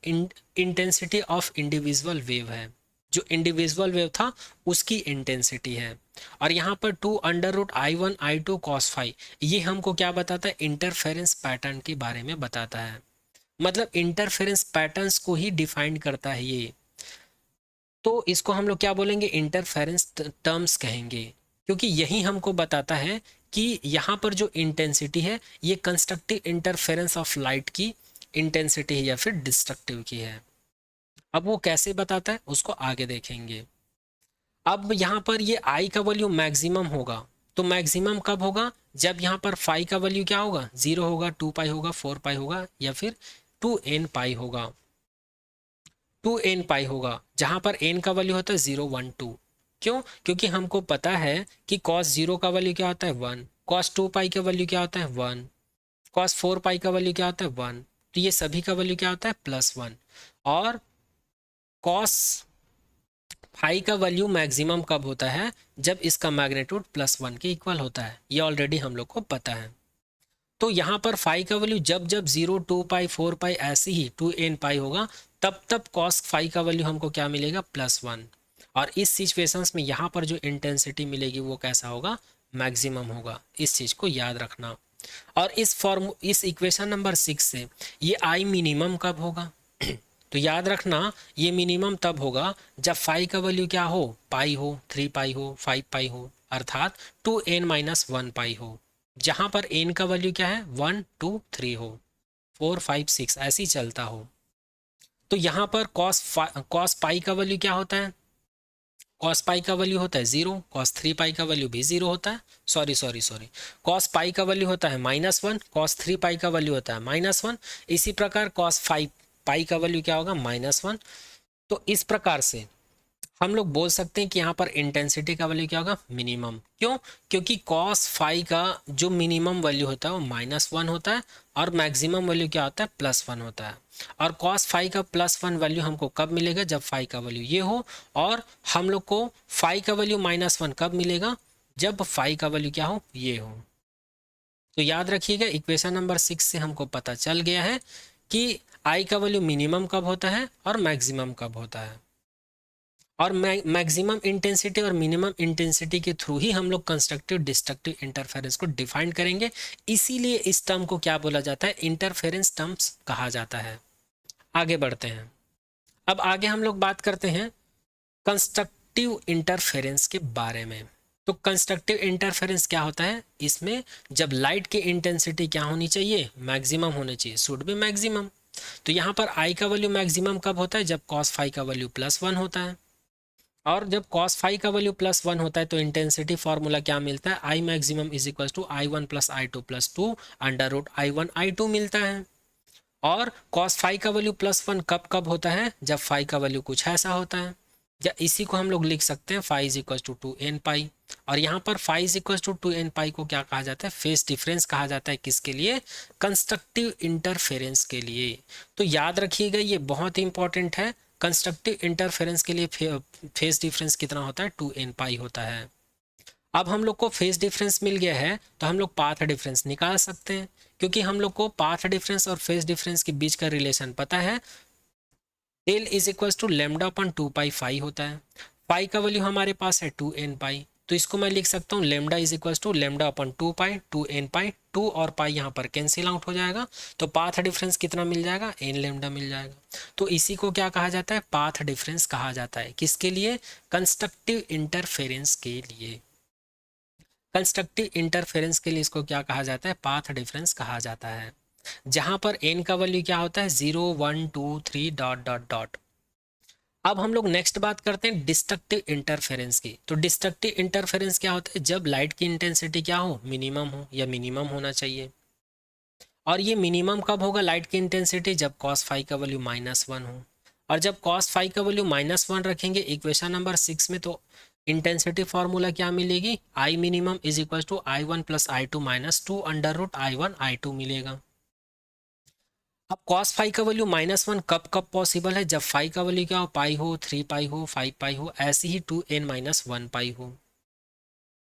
S1: इंटेंसिटी ऑफ इंडिविजुअल वेव है, जो इंडिविजुअल वेव था उसकी इंटेंसिटी है। और यहाँ पर 2 under root I one I two cos phi, ये हमको क्या बताता है, इंटरफेरेंस पैटर्न के बारे में बताता है, मतलब इंटरफेरेंस पैटर्न्स को ही डिफाइन करता है ये। तो इसको हम लोग क्या बोलेंगे, इंटरफेरेंस टर्म्स कहेंगे, क्योंकि यही हमको बताता है कि यहाँ पर जो इंटेंसिटी है ये कंस्ट्रक्टिव इंटरफेरेंस ऑफ लाइट की इंटेंसिटी है या फिर डिस्ट्रक्टिव की है। अब वो कैसे बताता है उसको आगे देखेंगे। अब यहाँ पर ये आई का वैल्यू मैक्सिमम होगा, तो मैक्सिमम कब होगा, जब यहाँ पर फाई का वैल्यू क्या होगा, 0 होगा, 2 पाई होगा, 4 पाई होगा, या फिर 2n पाई होगा, 2n पाई होगा, जहाँ पर n का वैल्यू होता है 0 1 2। क्यों, क्योंकि हमको पता है कि cos 0 का वैल्यू क्या होता है 1, cos 2 पाई का वैल्यू क्या होता है 1, cos 4 पाई का वैल्यू क्या होता है 1, तो ये सभी का वैल्यू क्या होता है +1। और cos फाई का वैल्यू मैक्सिमम कब होता है, जब इसका मैग्नीट्यूड +1 के इक्वल होता है, ये ऑलरेडी हम लोग को पता है। तो यहाँ पर फाई का वैल्यू जब जब 0 2 पाई 4 पाई ऐसे ही 2n पाई होगा, तब तब cos फाई का वैल्यू हमको क्या मिलेगा +1। और इस सिचुएशंस में यहाँ पर जो इंटेंसिटी मिलेगी वो कैसा होगा, मैक्सिमम होगा, इस चीज़ को याद रखना। और इस इक्वेशन नंबर 6 से ये आई मिनिमम कब होगा तो याद रखना, ये मिनिमम तब होगा जब फाई का वैल्यू क्या हो, पाई हो, 3 पाई हो, 5 पाई हो, अर्थात 2n-1 पाई हो, जहाँ पर n का वैल्यू क्या है 1 2 3 हो, 4 5 6 ऐसे ही चलता हो। तो यहाँ पर cos पाई का वैल्यू क्या होता है, cos पाई का वैल्यू होता है 0, cos 3 पाई का वैल्यू भी 0 होता है, सॉरी cos पाई का वैल्यू होता है -1, cos 3 पाई का वैल्यू होता है -1, इसी प्रकार cos 5 पाई का वैल्यू क्या होगा -1। तो इस प्रकार से हम लोग बोल सकते हैं कि यहाँ पर इंटेंसिटी का वैल्यू क्या होगा, मिनिमम। क्यों, क्योंकि cos फाई का जो मिनिमम वैल्यू होता है वो -1 होता है, और मैक्सिमम वैल्यू क्या होता है +1 होता है। और cos फाई का +1 वैल्यू हमको कब मिलेगा, जब फाई का वैल्यू ये हो, और हम लोग को फाई का वैल्यू -1 कब मिलेगा, जब फाई का वैल्यू क्या हो, ये हो। तो याद रखिएगा, इक्वेशन नंबर 6 से हमको पता चल गया है कि आई का वैल्यू मिनिमम कब होता है और मैक्सिमम कब होता है। और मैक्सिमम इंटेंसिटी और मिनिमम इंटेंसिटी के थ्रू ही हम लोग कंस्ट्रक्टिव डिस्ट्रक्टिव इंटरफेरेंस को डिफाइन करेंगे, इसीलिए इस टर्म को क्या बोला जाता है, इंटरफेरेंस टर्म्स कहा जाता है। आगे बढ़ते हैं। अब आगे हम लोग बात करते हैं कंस्ट्रक्टिव इंटरफेरेंस के बारे में। तो कंस्ट्रक्टिव इंटरफेरेंस क्या होता है, इसमें जब लाइट की इंटेंसिटी क्या होनी चाहिए, मैक्सिमम होनी चाहिए, शुड बी मैक्सिमम। तो यहाँ पर आई का वैल्यू मैक्सिमम कब होता है, जब cos फाई का वैल्यू +1 होता है। और जब cos फाई का वैल्यू +1 होता है तो इंटेंसिटी फार्मूला क्या मिलता है, I maximum is equal to आई1 + आई2 + 2 √I1 I2 मिलता है। और cos फाई का वैल्यू +1 कब कब होता है, जब फाई का वैल्यू कुछ ऐसा होता है, या इसी को हम लोग लिख सकते हैं phi is equal to 2n pi. और यहाँ पर phi is equal to 2n pi को क्या कहा जाता है, फेज डिफरेंस कहा जाता है, किसके लिए, कंस्ट्रक्टिव इंटरफेरेंस के लिए। तो याद रखिएगा, ये बहुत ही इंपॉर्टेंट है, कंस्ट्रक्टिव इंटरफेरेंस के लिए फेज डिफरेंस कितना होता है, 2n पाई होता है। अब हम लोग को फेज डिफरेंस मिल गया है, तो हम लोग पाथ डिफरेंस निकाल सकते हैं, क्योंकि हम लोग को पाथ डिफरेंस और फेज डिफरेंस के बीच का रिलेशन पता है, del is equal to λ/2 pi phi होता है। फाई का वैल्यू हमारे पास है 2n पाई, तो इसको मैं लिख सकता हूँ lambda is equal to λ/2 pi 2n pi, 2 और पाई यहाँ पर कैंसिल आउट हो जाएगा, तो पाथ डिफरेंस कितना मिल जाएगा, n लैम्डा मिल जाएगा। तो इसी को क्या कहा जाता है, पाथ डिफरेंस कहा जाता है, किसके लिए, कंस्ट्रक्टिव इंटरफेरेंस के लिए। कंस्ट्रक्टिव इंटरफेरेंस के लिए इसको क्या कहा जाता है, पाथ डिफरेंस कहा जाता है, जहां पर n का वैल्यू क्या होता है 0 1 2 3 डॉट डॉट डॉट। अब हम लोग नेक्स्ट बात करते हैं डिस्ट्रक्टिव इंटरफेरेंस की। तो डिस्ट्रक्टिव इंटरफेरेंस क्या होता है, जब लाइट की इंटेंसिटी क्या हो, मिनिमम हो या मिनिमम होना चाहिए। और ये मिनिमम कब होगा लाइट की इंटेंसिटी, जब cos फाई का वैल्यू -1 हो। और जब cos फाई का वैल्यू -1 रखेंगे इक्वेशन नंबर 6 में, तो इंटेंसिटी फार्मूला क्या मिलेगी, I minimum is equal to I1 plus I2 minus 2 under root I1 I2 मिलेगा। अब कॉस फाई का वैल्यू -1 कब कब पॉसिबल है, जब फाई का वैल्यू क्या हो, पाई हो, 3 पाई हो, 5 पाई हो, ऐसे ही 2n-1 पाई हो।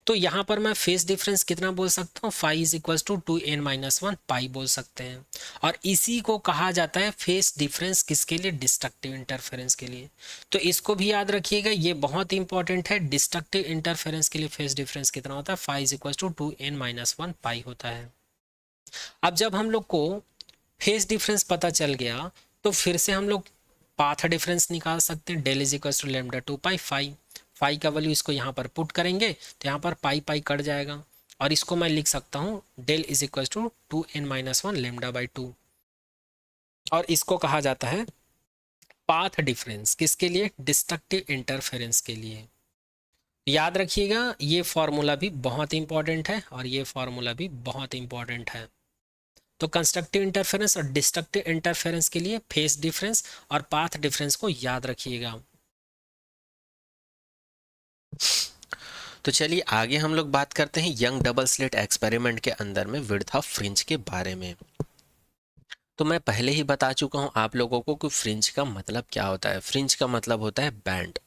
S1: तो यहाँ पर मैं फेस डिफरेंस कितना बोल सकता हूँ, phi is equals to 2n-1 pi बोल सकते हैं। और इसी को कहा जाता है फेस डिफरेंस, किसके लिए, डिस्ट्रक्टिव इंटरफेरेंस के लिए। तो इसको भी याद रखिएगा, ये बहुत इंपॉर्टेंट है। डिस्ट्रक्टिव इंटरफेरेंस के लिए फेस डिफरेंस कितना होता है, phi is equals to 2n-1 pi होता है। अब जब हम लोग को फेस डिफरेंस पता चल गया, तो फिर से हम लोग पाथ डिफरेंस निकाल सकते हैं। Del is equal to lambda 2 pi, phi phi का वैल्यू इसको यहाँ पर पुट करेंगे तो यहाँ पर पाई पाई कट जाएगा, और इसको मैं लिख सकता हूँ del is equal to 2n-1 lambda by 2। और इसको कहा जाता है पाथ डिफरेंस, किसके लिए, डिस्ट्रक्टिव इंटरफेरेंस के लिए। याद रखिएगा, ये फॉर्मूला भी बहुत इंपॉर्टेंट है और ये फॉर्मूला भी बहुत इंपॉर्टेंट है। तो कंस्ट्रक्टिव इंटरफेरेंस और डिस्ट्रक्टिव इंटरफेरेंस के लिए फेस डिफरेंस और पाथ डिफरेंस को याद रखिएगा। तो चलिए आगे हम लोग बात करते हैं यंग डबल स्लिट एक्सपेरिमेंट के अंदर में विड्थ ऑफ फ्रिंज के बारे में। तो मैं पहले ही बता चुका हूं आप लोगों को कि फ्रिंज का मतलब क्या होता है। फ्रिंज का मतलब होता है बैंड।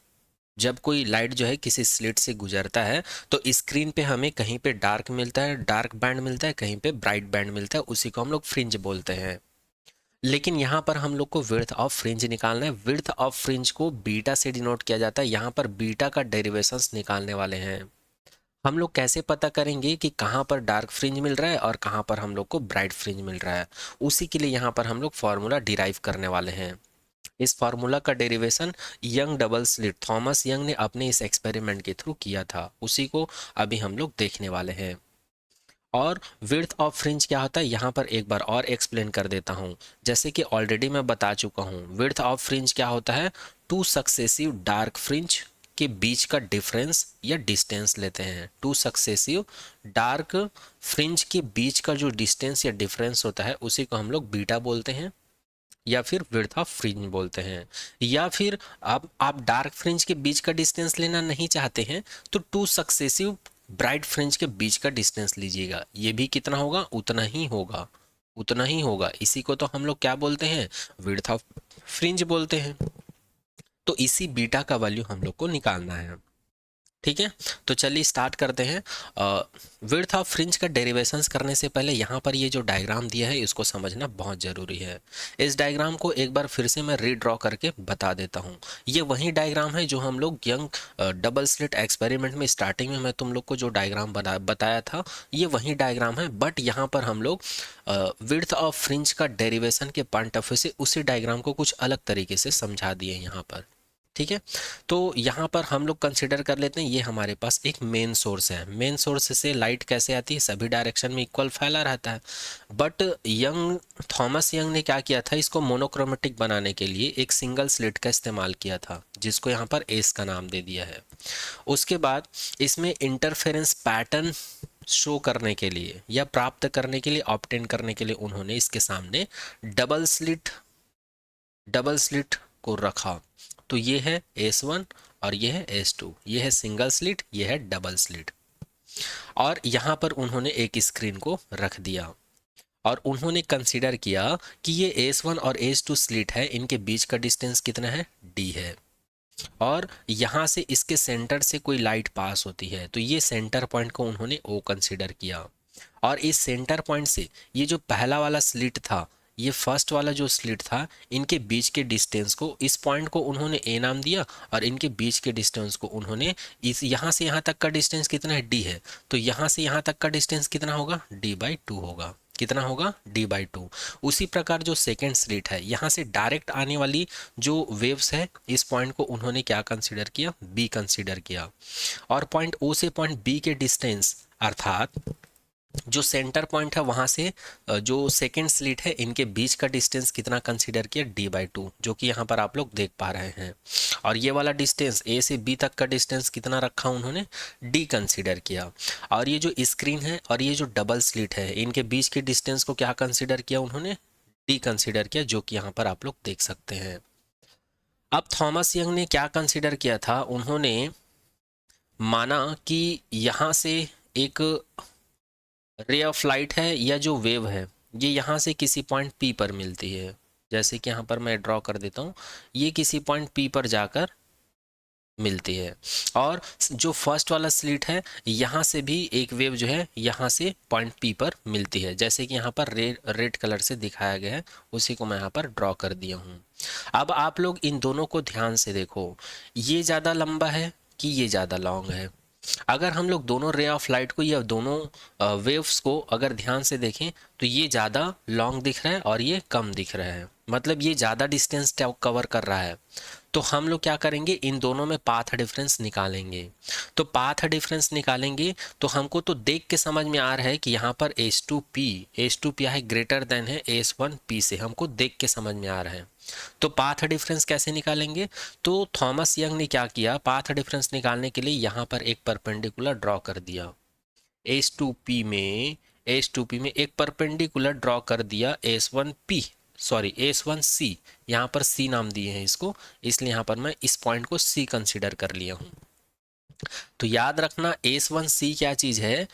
S1: जब कोई लाइट जो है किसी स्लिट से गुजरता है तो स्क्रीन पे हमें कहीं पे डार्क मिलता है, डार्क बैंड मिलता है, कहीं पे ब्राइट बैंड मिलता है, उसी को हम लोग फ्रिंज बोलते हैं। लेकिन यहाँ पर हम लोग को विड्थ ऑफ फ्रिंज निकालना है। विड्थ ऑफ फ्रिंज को बीटा से डिनोट किया जाता है। यहाँ पर बीटा का डेरिवेशंस निकालने वाले हैं। हम लोग कैसे पता करेंगे कि कहाँ पर डार्क फ्रिंज मिल रहा है और कहाँ पर हम लोग को ब्राइट फ्रिंज मिल रहा है, उसी के लिए यहाँ पर हम लोग फॉर्मूला डिराइव करने वाले हैं। इस फार्मूला का derivation young double slit Thomas young ने अपने इस एक्सपेरिमेंट के थ्रू किया था, उसी को अभी हम लोग देखने वाले हैं। और विड्थ ऑफ फ्रिंज क्या होता है यहाँ पर एक बार और एक्सप्लेन कर देता हूँ। जैसे कि ऑलरेडी मैं बता चुका हूँ, विड्थ ऑफ फ्रिंज क्या होता है, टू सक्सेसिव डार्क फ्रिंज के बीच का डिफरेंस या डिस्टेंस लेते हैं। टू सक्सेसिव डार्क फ्रिंज के बीच का जो डिस्टेंस या डिफरेंस होता है उसी को हम लोग बीटा बोलते हैं, या फिर विड्थ ऑफ फ्रिंज बोलते हैं। या फिर आप डार्क फ्रिंज के बीच का डिस्टेंस लेना नहीं चाहते हैं तो टू सक्सेसिव ब्राइट फ्रिंज के बीच का डिस्टेंस लीजिएगा। ये भी कितना होगा, उतना ही होगा, उतना ही होगा। इसी को तो हम लोग क्या बोलते हैं, विड्थ ऑफ फ्रिंज बोलते हैं। तो इसी बीटा का वैल्यू हम लोग को निकालना है। ठीक है, तो चलिए स्टार्ट करते हैं। विड्थ ऑफ फ्रिंज का डेरिवेशंस करने से पहले यहाँ पर ये जो डायग्राम दिया है इसको समझना बहुत ज़रूरी है। इस डायग्राम को एक बार फिर से मैं रीड्रॉ करके बता देता हूँ। ये वही डायग्राम है जो हम लोग यंग डबल स्लिट एक्सपेरिमेंट में स्टार्टिंग में मैं तुम लोग को जो डायग्राम बताया था, ये वही डायग्राम है। बट यहाँ पर हम लोग विड्थ ऑफ फ्रिंज का डेरिवेशन के पॉइंट ऑफ व्यू से उसी डायग्राम को कुछ अलग तरीके से समझा दिए यहाँ पर। ठीक है, तो यहाँ पर हम लोग कंसिडर कर लेते हैं ये हमारे पास एक मेन सोर्स है। मेन सोर्स से लाइट कैसे आती है, सभी डायरेक्शन में इक्वल फैला रहता है। बट थॉमस यंग ने क्या किया था, इसको मोनोक्रोमेटिक बनाने के लिए एक सिंगल स्लिट का इस्तेमाल किया था, जिसको यहाँ पर एस का नाम दे दिया है। उसके बाद इसमें इंटरफेरेंस पैटर्न शो करने के लिए या प्राप्त करने के लिए, ऑब्टेन करने के लिए उन्होंने इसके सामने डबल स्लिट को रखा। तो ये है S1 और ये है S2, ये है सिंगल स्लिट, ये है डबल स्लिट। और यहाँ पर उन्होंने एक स्क्रीन को रख दिया और उन्होंने कंसीडर किया कि ये S1 और S2 स्लिट है, इनके बीच का डिस्टेंस कितना है, D है। और यहाँ से इसके सेंटर से कोई लाइट पास होती है तो ये सेंटर पॉइंट को उन्होंने O कंसीडर किया। और इस सेंटर पॉइंट से ये जो पहला वाला स्लिट था, ये फर्स्ट वाला जो स्लिट था, इनके बीच के डिस्टेंस को, इस पॉइंट को उन्होंने ए नाम दिया और इनके बीच के डिस्टेंस को उन्होंने, इस यहाँ से यहाँ तक का डिस्टेंस कितना है, डी है, तो यहाँ से यहाँ तक का डिस्टेंस कितना होगा, d/2 होगा। कितना होगा, d/2। उसी प्रकार जो सेकेंड स्लिट है, यहाँ से डायरेक्ट आने वाली जो वेव्स है, इस पॉइंट को उन्होंने क्या कंसिडर किया, बी कंसिडर किया। और पॉइंट ओ से पॉइंट बी के डिस्टेंस, अर्थात जो सेंटर पॉइंट है वहाँ से जो सेकेंड स्लिट है, इनके बीच का डिस्टेंस कितना कंसीडर किया, d/2, जो कि यहाँ पर आप लोग देख पा रहे हैं। और ये वाला डिस्टेंस ए से बी तक का डिस्टेंस कितना रखा उन्होंने, d कंसीडर किया। और ये जो स्क्रीन है और ये जो डबल स्लिट है, इनके बीच के डिस्टेंस को क्या कंसीडर किया उन्होंने, d कंसीडर किया, जो कि यहाँ पर आप लोग देख सकते हैं। अब थॉमस यंग ने क्या कंसीडर किया था, उन्होंने माना कि यहाँ से एक रे ऑफ लाइट है या जो वेव है ये यहाँ से किसी पॉइंट पी पर मिलती है, जैसे कि यहाँ पर मैं ड्रॉ कर देता हूँ, ये किसी पॉइंट पी पर जाकर मिलती है। और जो फर्स्ट वाला स्लिट है यहाँ से भी एक वेव जो है यहाँ से पॉइंट पी पर मिलती है, जैसे कि यहाँ पर रेड कलर से दिखाया गया है, उसी को मैं यहाँ पर ड्रॉ कर दिया हूँ। अब आप लोग इन दोनों को ध्यान से देखो, ये ज़्यादा लंबा है कि ये ज़्यादा लॉन्ग है। अगर हम लोग दोनों रे ऑफ लाइट को या दोनों वेव्स को अगर ध्यान से देखें तो ये ज़्यादा लॉन्ग दिख रहा है और ये कम दिख रहा है, मतलब ये ज़्यादा डिस्टेंस कवर कर रहा है। तो हम लोग क्या करेंगे, इन दोनों में पाथ डिफरेंस निकालेंगे। तो पाथ डिफरेंस निकालेंगे तो हमको तो देख के समझ में आ रहा है कि यहाँ पर H2P है ग्रेटर देन है S1P से, हमको देख के समझ में आ रहा है। तो पाथ डिफरेंस कैसे निकालेंगे, तो थॉमस यंग ने क्या किया, पाथ डिफरेंस निकालने के लिए यहाँ पर एक परपेंडिकुलर ड्रॉ कर दिया। H2P में एक परपेंडिकुलर ड्रॉ कर दिया S1C, यहाँ पर C नाम दिए हैं इसको, इसलिए यहाँ पर मैं इस पॉइंट को C कंसिडर कर लिया हूँ। तो याद रखना S1C क्या चीज़ है,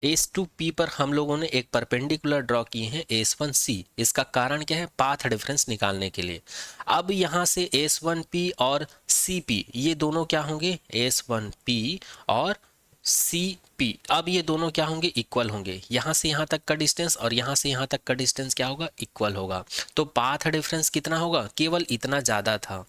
S1: S2P पर हम लोगों ने एक परपेंडिकुलर ड्रॉ किए हैं S1C, इसका कारण क्या है, पाथ डिफरेंस निकालने के लिए। अब यहाँ से S1P और CP ये दोनों क्या होंगे, S1P और CP, अब ये दोनों क्या होंगे, इक्वल होंगे। यहाँ से यहाँ तक का डिस्टेंस और यहाँ से यहाँ तक का डिस्टेंस क्या होगा, इक्वल होगा। तो पाथ डिफरेंस कितना होगा, केवल इतना ज़्यादा था।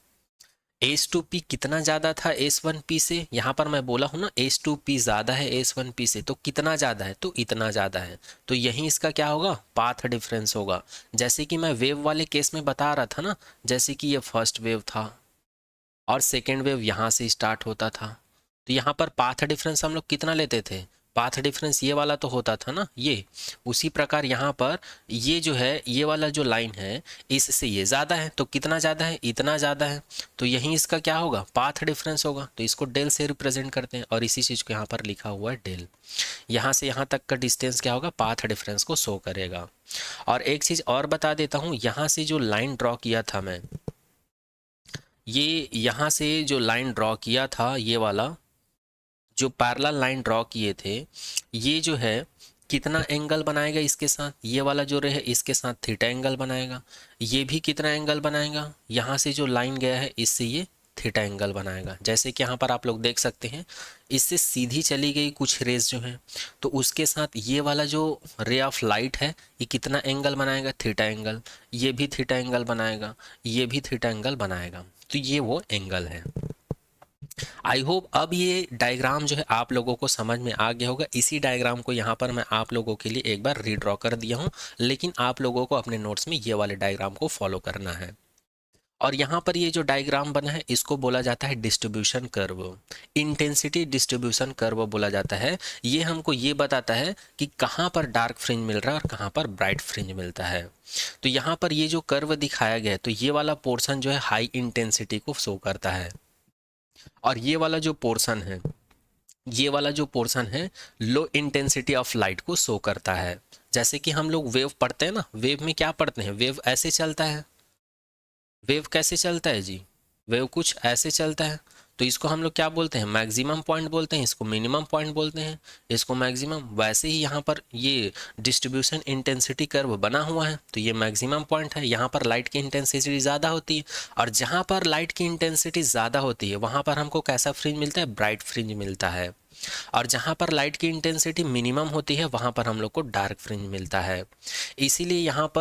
S1: H2P कितना ज़्यादा था S1P से, यहाँ पर मैं बोला हूँ ना H2P ज़्यादा है S1P से, तो कितना ज़्यादा है, तो इतना ज़्यादा है। तो यहीं इसका क्या होगा, पाथ डिफरेंस होगा। जैसे कि मैं वेव वाले केस में बता रहा था ना, जैसे कि ये फर्स्ट वेव था और सेकेंड वेव यहाँ से स्टार्ट होता था, तो यहाँ पर पाथ डिफरेंस हम लोग कितना लेते थे, पाथ डिफरेंस ये वाला तो होता था ना ये। उसी प्रकार यहाँ पर ये जो है, ये वाला जो लाइन है इससे ये ज़्यादा है, तो कितना ज़्यादा है, इतना ज़्यादा है। तो यहीं इसका क्या होगा, पाथ डिफरेंस होगा। तो इसको डेल से रिप्रेजेंट करते हैं और इसी चीज़ को यहाँ पर लिखा हुआ है डेल। यहाँ से यहाँ तक का डिस्टेंस क्या होगा, पाथ डिफरेंस को शो करेगा। और एक चीज़ और बता देता हूँ, यहाँ से जो लाइन ड्रॉ किया था मैं, ये यहाँ से जो लाइन ड्रॉ किया था, ये वाला जो पैरेलल लाइन ड्रॉ किए थे, ये जो है कितना एंगल बनाएगा इसके साथ, ये वाला जो रहे इसके साथ थीटा एंगल बनाएगा। ये भी कितना एंगल बनाएगा, यहाँ से जो लाइन गया है इससे ये थीटा एंगल बनाएगा। जैसे कि यहाँ पर आप लोग देख सकते हैं, इससे सीधी चली गई कुछ रेज जो है, तो उसके साथ ये वाला जो रे ऑफ लाइट है ये कितना एंगल बनाएगा, थीटा एंगल। ये भी थीटा एंगल बनाएगा, ये भी थीटा एंगल बनाएगा। तो ये वो एंगल है। आई होप अब ये डायग्राम जो है आप लोगों को समझ में आ गया होगा। इसी डायग्राम को यहाँ पर मैं आप लोगों के लिए एक बार रीड्रॉ कर दिया हूँ, लेकिन आप लोगों को अपने नोट्स में ये वाले डायग्राम को फॉलो करना है। और यहाँ पर ये जो डायग्राम बना है इसको बोला जाता है distribution curve, intensity distribution curve बोला जाता है। ये हमको ये बताता है कि कहाँ पर डार्क फ्रिंज मिल रहा है और कहाँ पर ब्राइट फ्रिंज मिलता है। तो यहाँ पर ये जो कर्व दिखाया गया है, तो ये वाला पोर्शन जो है हाई इंटेंसिटी को शो करता है, और ये वाला जो पोर्शन है, ये वाला जो पोर्शन है लो इंटेंसिटी ऑफ लाइट को शो करता है। जैसे कि हम लोग वेव पढ़ते हैं ना, वेव में क्या पढ़ते हैं, वेव ऐसे चलता है। वेव कैसे चलता है जी, वेव कुछ ऐसे चलता है। तो इसको हम लोग क्या बोलते हैं, मैक्सिमम पॉइंट बोलते हैं, इसको मिनिमम पॉइंट बोलते हैं, इसको मैक्सिमम। वैसे ही यहाँ पर ये डिस्ट्रीब्यूशन इंटेंसिटी कर्व बना हुआ है, तो ये मैक्सिमम पॉइंट है। यहाँ पर लाइट की इंटेंसिटी ज़्यादा होती है, और जहाँ पर लाइट की इंटेंसिटी ज़्यादा होती है वहाँ पर हमको कैसा फ्रिंज मिलता है, ब्राइट फ्रिंज मिलता है। और जहाँ पर लाइट की इंटेंसिटी मिनिमम होती है वहाँ पर हम लोग को डार्क फ्रिंज मिलता है। इसीलिए यहाँ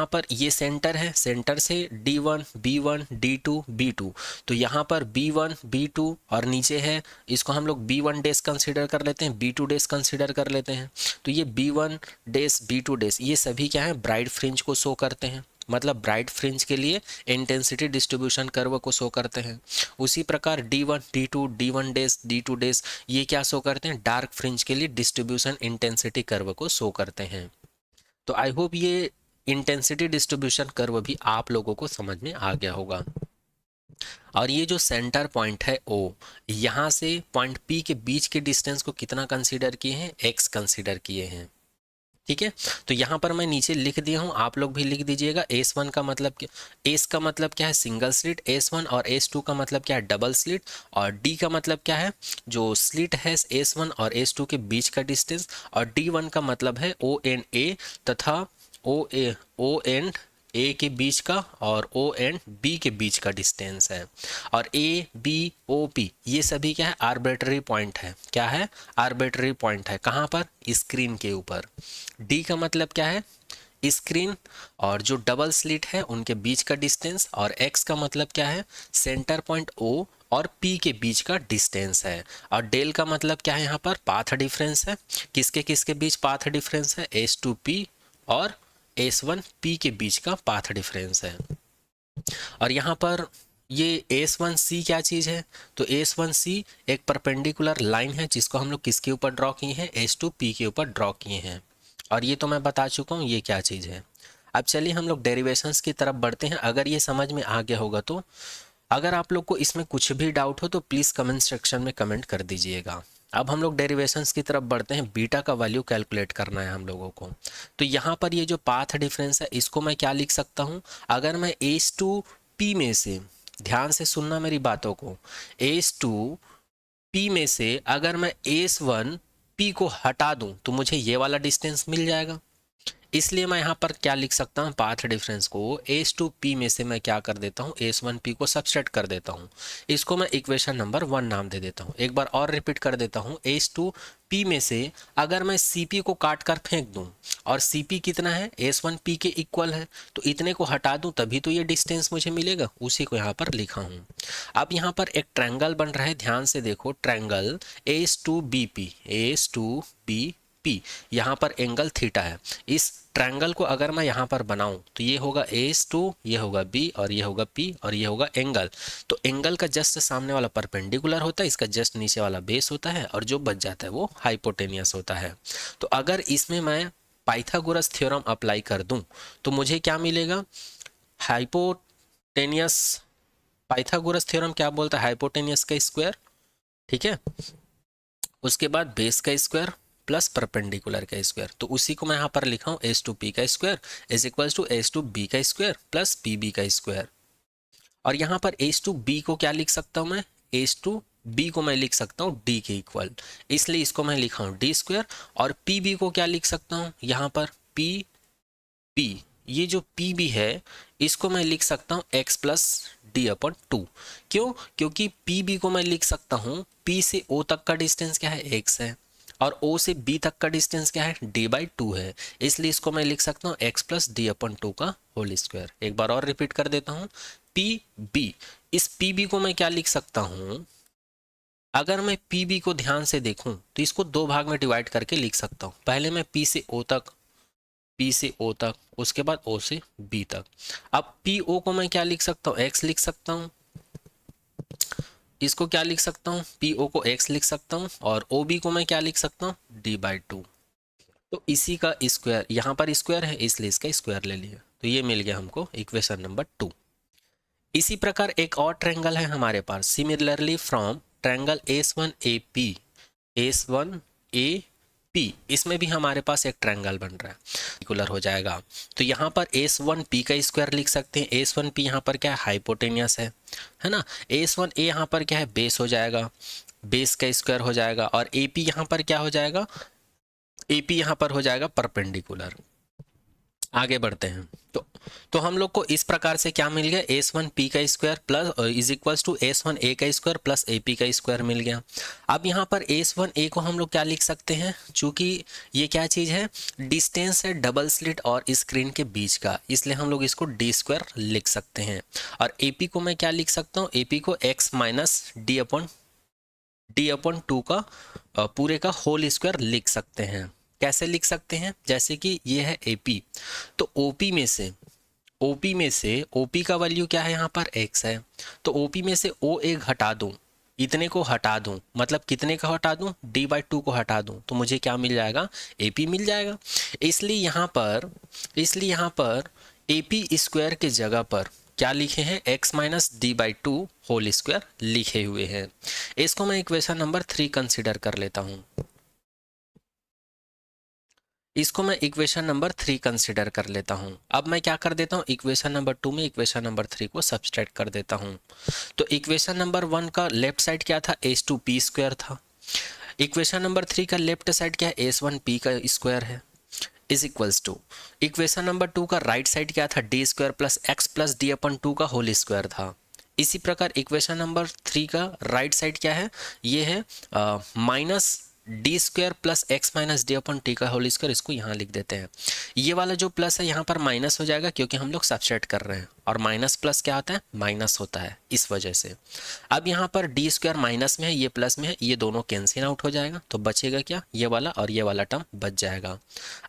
S1: पर ये सेंटर है, सेंटर से D1 B1 D2 B2, तो यहाँ पर B1 B2 और नीचे है, इसको हम लोग B1 डेज कंसिडर कर लेते हैं, B2 डेज कंसिडर कर लेते हैं। तो ये B1 डेज B2 डेज ये सभी क्या है, ब्राइट फ्रिंज को शो करते हैं, मतलब ब्राइट फ्रिंज के लिए इंटेंसिटी डिस्ट्रीब्यूशन कर्व को शो करते हैं। उसी प्रकार D1 D2 D1 days D2 days ये क्या शो करते हैं, डार्क फ्रिंज के लिए डिस्ट्रीब्यूशन इंटेंसिटी कर्व को शो करते हैं। तो आई होप ये इंटेंसिटी डिस्ट्रीब्यूशन कर्व भी आप लोगों को समझ में आ गया होगा। और ये जो सेंटर पॉइंट है O, यहाँ से पॉइंट P के बीच के डिस्टेंस को कितना कंसीडर किए हैं, x कंसीडर किए हैं।
S2: ठीक है, तो यहाँ पर मैं नीचे लिख दिया हूँ, आप लोग भी लिख दीजिएगा। S1 का मतलब क्या, एस का मतलब क्या है सिंगल स्लिट, S1, और S2 का मतलब क्या है डबल स्लिट, और डी का मतलब क्या है जो स्लिट है S1 और S2 के बीच का डिस्टेंस, और D1 का मतलब है O एंड A तथा O एंड ए के बीच का और ओ एंड बी के बीच का डिस्टेंस है। और ए बी ओ पी ये सभी क्या है आर्बिट्ररी पॉइंट है। क्या है, आर्बिट्ररी पॉइंट है। कहाँ पर, स्क्रीन के ऊपर। डी का मतलब क्या है स्क्रीन और जो डबल स्लिट है उनके बीच का डिस्टेंस, और एक्स का मतलब क्या है सेंटर पॉइंट ओ और पी के बीच का डिस्टेंस है। और डेल का मतलब क्या है यहाँ पर पाथ डिफरेंस है। किसके किसके बीच पाथ डिफरेंस है, एस टू पी और एस वन पी के बीच का पाथ डिफरेंस है। और यहाँ पर ये एस वन सी क्या चीज़ है, तो एस वन सी एक परपेंडिकुलर लाइन है जिसको हम लोग किसके ऊपर ड्रॉ किए हैं, एस टू पी के ऊपर ड्रॉ किए हैं। और ये तो मैं बता चुका हूँ ये क्या चीज़ है। अब चलिए हम लोग डेरिवेशंस की तरफ बढ़ते हैं। अगर ये समझ में आ गया होगा तो, अगर आप लोग को इसमें कुछ भी डाउट हो तो प्लीज़ कमेंट सेक्शन में कमेंट कर दीजिएगा। अब हम लोग डेरिवेशंस की तरफ बढ़ते हैं। बीटा का वैल्यू कैलकुलेट करना है हम लोगों को। तो यहाँ पर ये जो पाथ डिफरेंस है इसको मैं क्या लिख सकता हूँ, अगर मैं एस टू पी में से, ध्यान से सुनना मेरी बातों को, एस टू पी में से अगर मैं एस वन पी को हटा दूं तो मुझे ये वाला डिस्टेंस मिल जाएगा। इसलिए मैं यहाँ पर क्या लिख सकता हूँ, पाथ डिफरेंस को एस टू पी में से मैं क्या कर देता हूँ, एस वन पी को सबसेट कर देता हूँ। इसको मैं इक्वेशन नंबर 1 नाम दे देता हूँ। एक बार और रिपीट कर देता हूँ, एस टू पी में से अगर मैं सी पी को काट कर फेंक दूँ, और सी पी कितना है एस वन पी के इक्वल है, तो इतने को हटा दूँ तभी तो ये डिस्टेंस मुझे मिलेगा, उसी को यहाँ पर लिखा हूँ। अब यहाँ पर एक ट्रायंगल बन रहा है, ध्यान से देखो, triangle s two b p, s two b p, यहाँ पर एंगल थीटा है। इस ट्रायंगल को अगर मैं यहाँ पर बनाऊं तो ये होगा एस टू, ये होगा बी, और ये होगा पी, और ये होगा एंगल। तो एंगल का जस्ट सामने वाला परपेंडिकुलर होता है, इसका जस्ट नीचे वाला बेस होता है, और जो बच जाता है वो हाइपोटेनियस होता है। तो अगर इसमें मैं पाइथागोरस थ्योरम अप्लाई कर दूं तो मुझे क्या मिलेगा, हाइपोटेनियस, पाइथागोरस थ्योरम क्या बोलता है, हाइपोटेनियस का स्क्वायर, ठीक है, उसके बाद बेस का स्क्वायर प्लस परपेंडिकुलर का स्क्वायर। तो उसी को मैं यहाँ पर लिखा हूँ, एस टू पी का square is equals to s two b का स्क्वायर प्लस पी बी का स्क्वायर। और यहाँ पर एस टू बी को क्या लिख सकता हूँ मैं, एस टू बी को मैं लिख सकता हूँ डी के इक्वल, इसलिए इसको मैं लिखा हूँ डी स्क्वायर। और पी बी को क्या लिख सकता हूँ यहाँ पर, पी बी, ये जो पी बी है इसको मैं लिख सकता हूँ x plus d upon two. क्यों, क्योंकि पी बी को मैं लिख सकता हूँ, पी से ओ तक का डिस्टेंस क्या है एक्स है, और ओ से बी तक का डिस्टेंस क्या है डी बाई टू है, इसलिए इसको मैं लिख सकता हूँ x plus d upon two का होल स्क्वायर। एक बार और रिपीट कर देता हूँ, पी बी, इस पी बी को मैं क्या लिख सकता हूँ, अगर मैं पी बी को ध्यान से देखूं तो इसको दो भाग में डिवाइड करके लिख सकता हूँ। पहले मैं पी से ओ तक, पी से ओ तक, उसके बाद ओ से बी तक। अब पी ओ को मैं क्या लिख सकता हूँ, एक्स लिख सकता हूँ, इसको क्या लिख सकता हूँ, पी ओ को एक्स लिख सकता हूँ, और ओ बी को मैं क्या लिख सकता हूँ, डी बाई टू। तो इसी का स्क्वायर, यहाँ पर स्क्वायर है इसलिए इसका स्क्वायर ले लिया, तो ये मिल गया हमको इक्वेशन नंबर 2। इसी प्रकार एक और ट्रायंगल है हमारे पास, similarly from triangle S one A P, S one A P, इसमें भी हमारे पास एक ट्रायंगल बन रहा है, पर्टिकुलर हो जाएगा। तो यहाँ पर एस वन पी का स्क्वायर लिख सकते हैं, एस वन पी यहाँ पर क्या है हाइपोटेनियस है ना। एस वन ए यहाँ पर क्या है बेस हो जाएगा, बेस का स्क्वायर हो जाएगा, और ए पी यहाँ पर क्या हो जाएगा, ए पी यहाँ पर हो जाएगा परपेंडिकुलर। आगे बढ़ते हैं। तो हम लोग को इस प्रकार से क्या मिल गया, एस वन पी का square plus is equals to S one A का स्क्वायर प्लस ए पी का स्क्वायर मिल गया। अब यहाँ पर एस वन ए को हम लोग क्या लिख सकते हैं, चूंकि ये क्या चीज़ है, डिस्टेंस है डबल स्लिट और स्क्रीन के बीच का, इसलिए हम लोग इसको डी स्क्वायर लिख सकते हैं। और ए पी को मैं क्या लिख सकता हूँ, ए पी को x minus D upon two का पूरे का होल स्क्वायर लिख सकते हैं। कैसे लिख सकते हैं, जैसे कि ये है एपी, तो ओपी में से, ओपी में से ओपी का वैल्यू क्या है यहाँ पर एक्स है, तो ओपी में से ओ एक हटा दूं, इतने को हटा दूं, मतलब कितने का हटा दूं, डी बाई टू को हटा दूं, तो मुझे क्या मिल जाएगा, एपी मिल जाएगा। इसलिए यहाँ पर एपी स्क्वायर के जगह पर क्या लिखे हैं, x minus d by two whole square लिखे हुए हैं। इसको मैं इक्वेशन नंबर 3 कंसिडर कर लेता हूँ। इसको मैं इक्वेशन नंबर 3 कंसिडर कर लेता हूँ। अब मैं क्या कर देता हूँ, इक्वेशन नंबर 2 में इक्वेशन नंबर 3 को सब्सट्रैक्ट कर देता हूँ। तो इक्वेशन नंबर 1 का लेफ्ट साइड क्या था, h2p² था। इक्वेशन नंबर 3 का लेफ्ट साइड क्या है, s1p का स्क्वायर है, is equals to equation number 2 का राइट साइड क्या था, d² plus x plus d/2 का होल स्क्वायर था। इसी प्रकार इक्वेशन नंबर 3 का राइट साइड क्या है, ये है minus d² plus x minus d/t का होल स्क्वायर। इसको यहाँ लिख देते हैं। ये वाला जो प्लस है यहाँ पर माइनस हो जाएगा क्योंकि हम लोग सब्सट्रैक्ट कर रहे हैं, और माइनस प्लस क्या होता है, माइनस होता है, इस वजह से। अब यहाँ पर d² माइनस में है, ये प्लस में है, ये दोनों कैंसिल आउट हो जाएगा, तो बचेगा क्या, ये वाला और ये वाला टर्म बच जाएगा।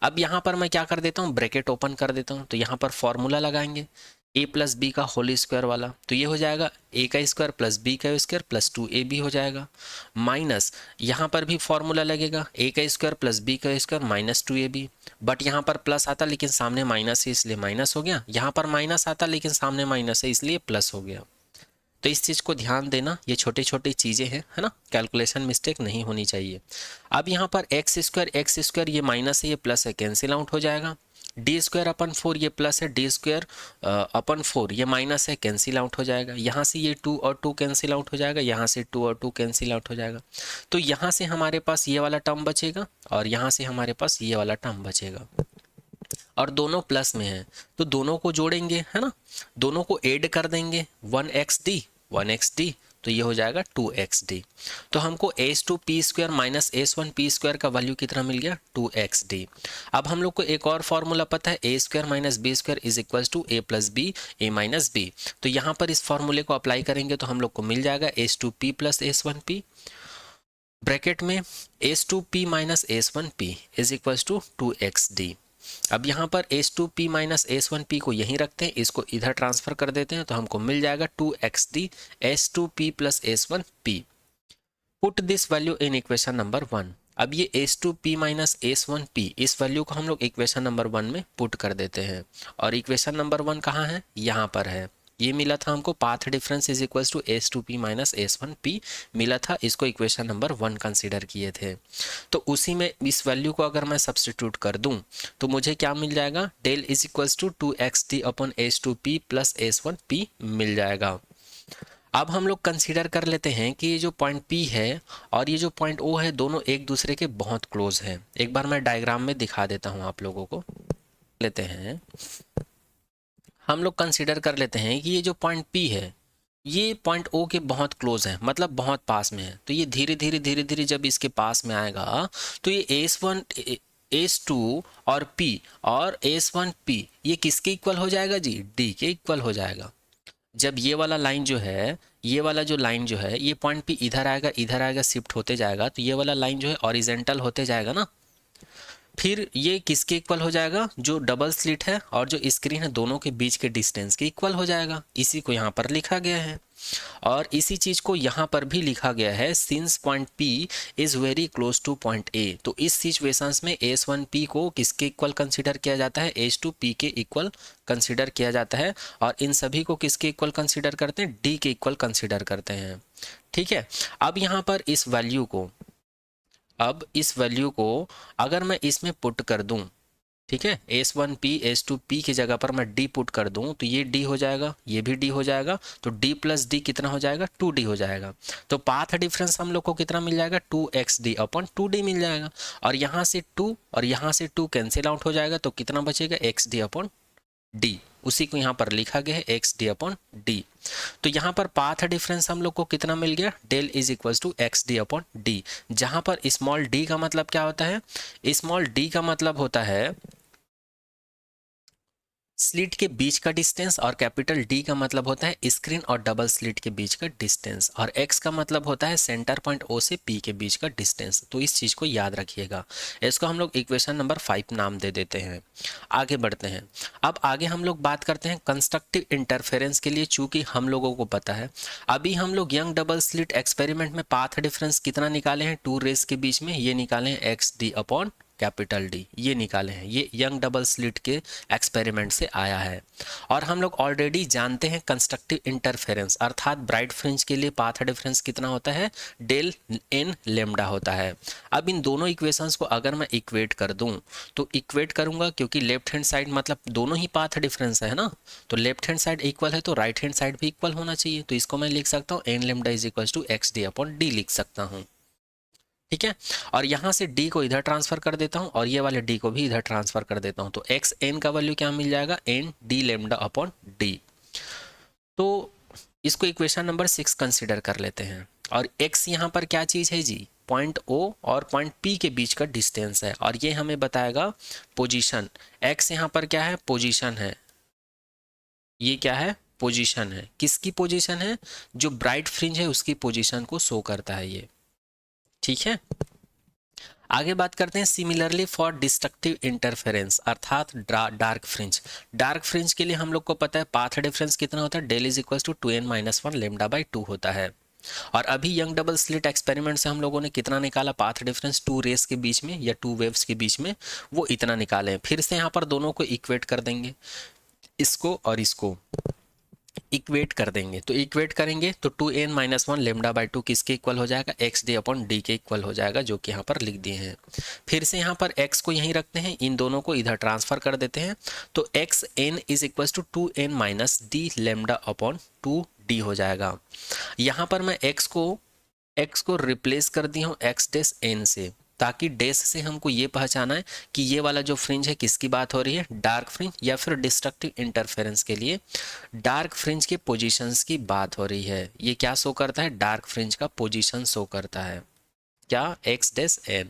S2: अब यहाँ पर मैं क्या कर देता हूँ, ब्रैकेट ओपन कर देता हूँ, तो यहाँ पर फॉर्मूला लगाएंगे a प्लस बी का होल स्क्वायर वाला, तो ये हो जाएगा a का स्क्वायर प्लस b का स्क्वायर प्लस 2ab हो जाएगा, माइनस यहाँ पर भी फॉर्मूला लगेगा a का स्क्वायर प्लस b का स्क्वायर माइनस 2ab, बट यहाँ पर प्लस आता लेकिन सामने माइनस है इसलिए माइनस हो गया, यहाँ पर माइनस आता लेकिन सामने माइनस है इसलिए प्लस हो गया। तो इस चीज़ को ध्यान देना, ये छोटी छोटी चीज़ें हैं, है ना, कैलकुलेशन मिस्टेक नहीं होनी चाहिए। अब यहाँ पर x² ये माइनस है, ये प्लस है, कैंसिल आउट हो जाएगा। d²/4 ये प्लस है, d²/4 ये माइनस है, कैंसिल आउट हो जाएगा। यहाँ से ये 2 और 2 कैंसिल आउट हो जाएगा, यहाँ से 2 और 2 कैंसिल आउट हो जाएगा। तो यहाँ से हमारे पास ये वाला टर्म बचेगा और यहाँ से हमारे पास ये वाला टर्म बचेगा, और दोनों प्लस में है तो दोनों को जोड़ेंगे, है ना, दोनों को ऐड कर देंगे, 1xd, तो ये हो जाएगा 2xd। तो हमको h2p² माइनस s1p² का वैल्यू कितना मिल गया, 2xd। अब हम लोग को एक और फॉर्मूला पता है, a² minus b² is equals to a plus b a minus b। तो यहाँ पर इस फॉर्मूले को अप्लाई करेंगे तो हम लोग को मिल जाएगा h2p प्लस s1p, ब्रैकेट में h2p minus s1p is equals to 2xd। अब यहाँ पर h2p माइनस s1p को यहीं रखते हैं, इसको इधर ट्रांसफर कर देते हैं, तो हमको मिल जाएगा 2xd h2p plus s1p। Put this value in equation number 1। अब ये h2p माइनस s1p, इस वैल्यू को हम लोग इक्वेशन नंबर 1 में पुट कर देते हैं, और इक्वेशन नंबर 1 कहाँ है, यहाँ पर है। ये मिला था हमको, path difference is equals to h2p minus s1p मिला था, इसको इक्वेशन नंबर 1 कंसीडर किए थे। तो उसी में इस वैल्यू को अगर मैं सब्सटीट्यूट कर दूं तो मुझे क्या मिल जाएगा, del is equals to 2xd upon h2p plus s1p मिल जाएगा। अब हम लोग कंसीडर कर लेते हैं कि ये जो पॉइंट P है और ये जो पॉइंट O है, दोनों एक दूसरे के बहुत क्लोज हैं। एक बार मैं डायग्राम में दिखा देता हूँ आप लोगों को। लेते हैं, हम लोग कंसीडर कर लेते हैं कि ये जो पॉइंट P है ये पॉइंट O के बहुत क्लोज है, मतलब बहुत पास में है। तो ये धीरे धीरे जब इसके पास में आएगा तो ये S1 S2 और P और S1P ये किसके इक्वल हो जाएगा जी, D के इक्वल हो जाएगा। जब ये वाला लाइन जो है, ये वाला जो लाइन जो है, ये पॉइंट P इधर आएगा शिफ्ट होते जाएगा, तो ये वाला लाइन जो है ऑरिजेंटल होते जाएगा ना, फिर ये किसके इक्वल हो जाएगा, जो डबल स्लिट है और जो स्क्रीन है दोनों के बीच के डिस्टेंस के इक्वल हो जाएगा। इसी को यहाँ पर लिखा गया है और इसी चीज को यहाँ पर भी लिखा गया है, since point P is very close two point A। तो इस सिचुएशंस में S1P को किसके इक्वल कंसीडर किया जाता है, H2P के इक्वल कंसीडर किया जाता है, और इन सभी को किसके इक्वल कंसीडर करते हैं, D के इक्वल कंसीडर करते हैं। ठीक है, अब यहाँ पर इस वैल्यू को अगर मैं इसमें पुट कर दूं, ठीक है, S1P S2P की जगह पर मैं D पुट कर दूं तो ये D हो जाएगा, ये भी D हो जाएगा, तो D प्लस D कितना हो जाएगा, 2D हो जाएगा। तो पाथ डिफरेंस हम लोग को कितना मिल जाएगा, 2xd अपॉन 2D मिल जाएगा, और यहाँ से 2 और यहाँ से 2 कैंसिल आउट हो जाएगा, तो कितना बचेगा, xd अपॉन D। उसी को यहाँ पर लिखा गया है xd अपॉन D। तो यहाँ पर पाथ डिफरेंस हम लोग को कितना मिल गया, del is equals to xd upon D, जहाँ पर स्मॉल d का मतलब क्या होता है, स्मॉल d का मतलब होता है स्लिट के बीच का डिस्टेंस, और कैपिटल D का मतलब होता है स्क्रीन और डबल स्लिट के बीच का डिस्टेंस, और x का मतलब होता है सेंटर पॉइंट O से P के बीच का डिस्टेंस। तो इस चीज़ को याद रखिएगा। इसको हम लोग इक्वेशन नंबर 5 नाम दे देते हैं। आगे बढ़ते हैं। अब आगे हम लोग बात करते हैं कंस्ट्रक्टिव इंटरफेरेंस के लिए। चूंकि हम लोगों को पता है, अभी हम लोग यंग डबल स्लिट एक्सपेरिमेंट में पाथ डिफरेंस कितना निकाले हैं, 2 रेस के बीच में, ये निकाले हैं xd अपॉन कैपिटल डी, ये निकाले हैं। ये यंग डबल स्लिट के एक्सपेरिमेंट से आया है। और हम लोग ऑलरेडी जानते हैं कंस्ट्रक्टिव इंटरफेरेंस, अर्थात ब्राइट फ्रिंज के लिए पाथ डिफरेंस कितना होता है, डेल एन लेमडा होता है। अब इन दोनों इक्वेशंस को अगर मैं इक्वेट कर दूं तो इक्वेट करूंगा, क्योंकि लेफ्ट हैंड साइड मतलब दोनों ही पाथ डिफरेंस है ना, तो लेफ्ट हैंड साइड इक्वल है तो राइट हैंड साइड भी इक्वल होना चाहिए। तो इसको मैं लिख सकता हूँ n lambda is equal to x d upon d लिख सकता हूँ, ठीक है। और यहाँ से d को इधर ट्रांसफर कर देता हूँ और ये वाले d को भी इधर ट्रांसफर कर देता हूँ, तो एक्स एन का वैल्यू क्या मिल जाएगा, n d lambda upon d. तो इसको इक्वेशन नंबर 6 कंसिडर कर लेते हैं। और x यहाँ पर क्या चीज़ है जी, पॉइंट O और पॉइंट P के बीच का डिस्टेंस है, और ये हमें बताएगा पोजीशन। x यहाँ पर क्या है, पोजीशन है, ये क्या है, पोजीशन है। किसकी पोजीशन है, जो ब्राइट फ्रिंज है उसकी पोजीशन को शो करता है ये, ठीक है। आगे बात करते हैं सिमिलरली फॉर डिस्ट्रक्टिव इंटरफेरेंस, अर्थात डार्क फ्रिंज। डार्क फ्रिंज के लिए हम लोग को पता है पाथ डिफरेंस कितना होता है, del is equal to 2n-1 lambda by 2 होता है। और अभी यंग डबल स्लिट एक्सपेरिमेंट से हम लोगों ने कितना निकाला पाथ डिफरेंस, 2 रेस के बीच में या 2 वेव्स के बीच में, वो इतना निकाले हैं। फिर से यहाँ पर दोनों को इक्वेट कर देंगे, इसको और इसको इक्वेट कर देंगे। तो इक्वेट करेंगे तो 2n-1 लेमडा बाई 2 किसके इक्वल हो जाएगा, एक्स डी अपॉन डी के इक्वल हो जाएगा, जो कि यहाँ पर लिख दिए हैं। फिर से यहाँ पर x को यहीं रखते हैं, इन दोनों को इधर ट्रांसफर कर देते हैं, तो x n is equal to 2n-d lambda upon 2d हो जाएगा। यहाँ पर मैं x को रिप्लेस कर दिया हूँ एक्स डेस एन से, ताकि डेस से हमको ये पहचाना है कि ये वाला जो फ्रिंज है किसकी बात हो रही है, डार्क फ्रिंज या फिर डिस्ट्रक्टिव इंटरफेरेंस के लिए डार्क फ्रिंज के पोजीशंस की बात हो रही है। ये क्या शो करता है, डार्क फ्रिंज का पोजीशन शो करता है, क्या, एक्स डेस एन।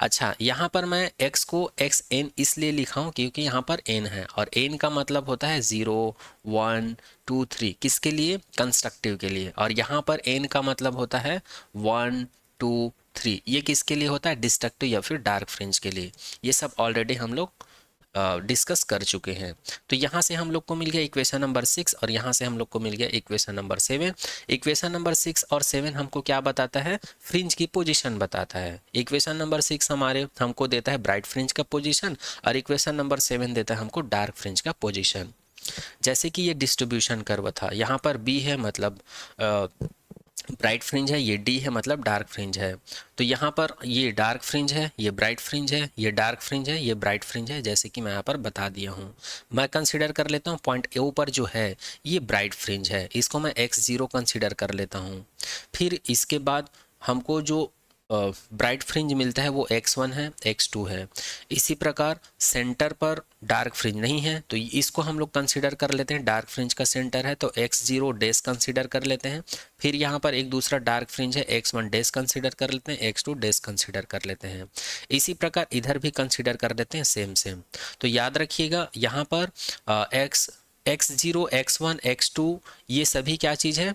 S2: अच्छा, यहाँ पर मैं x को एक्स एन इसलिए लिखा हूँ क्योंकि यहाँ पर n है, और n का मतलब होता है 0 1 2 3, किसके लिए, कंस्ट्रक्टिव के लिए। और यहाँ पर n का मतलब होता है 1 2 3, ये किसके लिए होता है, डिस्ट्रक्टिव या फिर डार्क फ्रिंज के लिए। ये सब ऑलरेडी हम लोग डिस्कस कर चुके हैं। तो यहाँ से हम लोग को मिल गया इक्वेशन नंबर 6 और यहाँ से हम लोग को मिल गया इक्वेशन नंबर 7। इक्वेशन नंबर 6 और 7 हमको क्या बताता है, फ्रिंज की पोजीशन बताता है। इक्वेशन नंबर 6 हमको देता है ब्राइट फ्रिंज का पोजीशन, और इक्वेशन नंबर 7 देता है हमको डार्क फ्रिंज का पोजीशन। जैसे कि ये डिस्ट्रीब्यूशन कर्व था, यहाँ पर B है मतलब ब्राइट फ्रिंज है, ये डी है मतलब डार्क फ्रिंज है। तो यहाँ पर ये डार्क फ्रिंज है, ये ब्राइट फ्रिंज है, ये डार्क फ्रिंज है, ये ब्राइट फ्रिंज है, जैसे कि मैं यहाँ पर बता दिया हूँ। मैं कंसीडर कर लेता हूँ पॉइंट ए पर जो है ये ब्राइट फ्रिंज है, इसको मैं x0 कंसीडर कर लेता हूँ। फिर इसके बाद हमको जो ब्राइट फ्रिंज मिलता है वो x1 है, x2 है। इसी प्रकार सेंटर पर डार्क फ्रिंज नहीं है, तो इसको हम लोग कंसीडर कर लेते हैं, डार्क फ्रिंज का सेंटर है तो x0 डैश कंसीडर कर लेते हैं। फिर यहाँ पर एक दूसरा डार्क फ्रिंज है, x1 डैश कंसीडर कर लेते हैं, x2 डैश कंसीडर कर लेते हैं। इसी प्रकार इधर भी कंसीडर कर लेते हैं सेम। तो याद रखिएगा यहाँ पर x0 x1 x2 ये सभी क्या चीज़ है,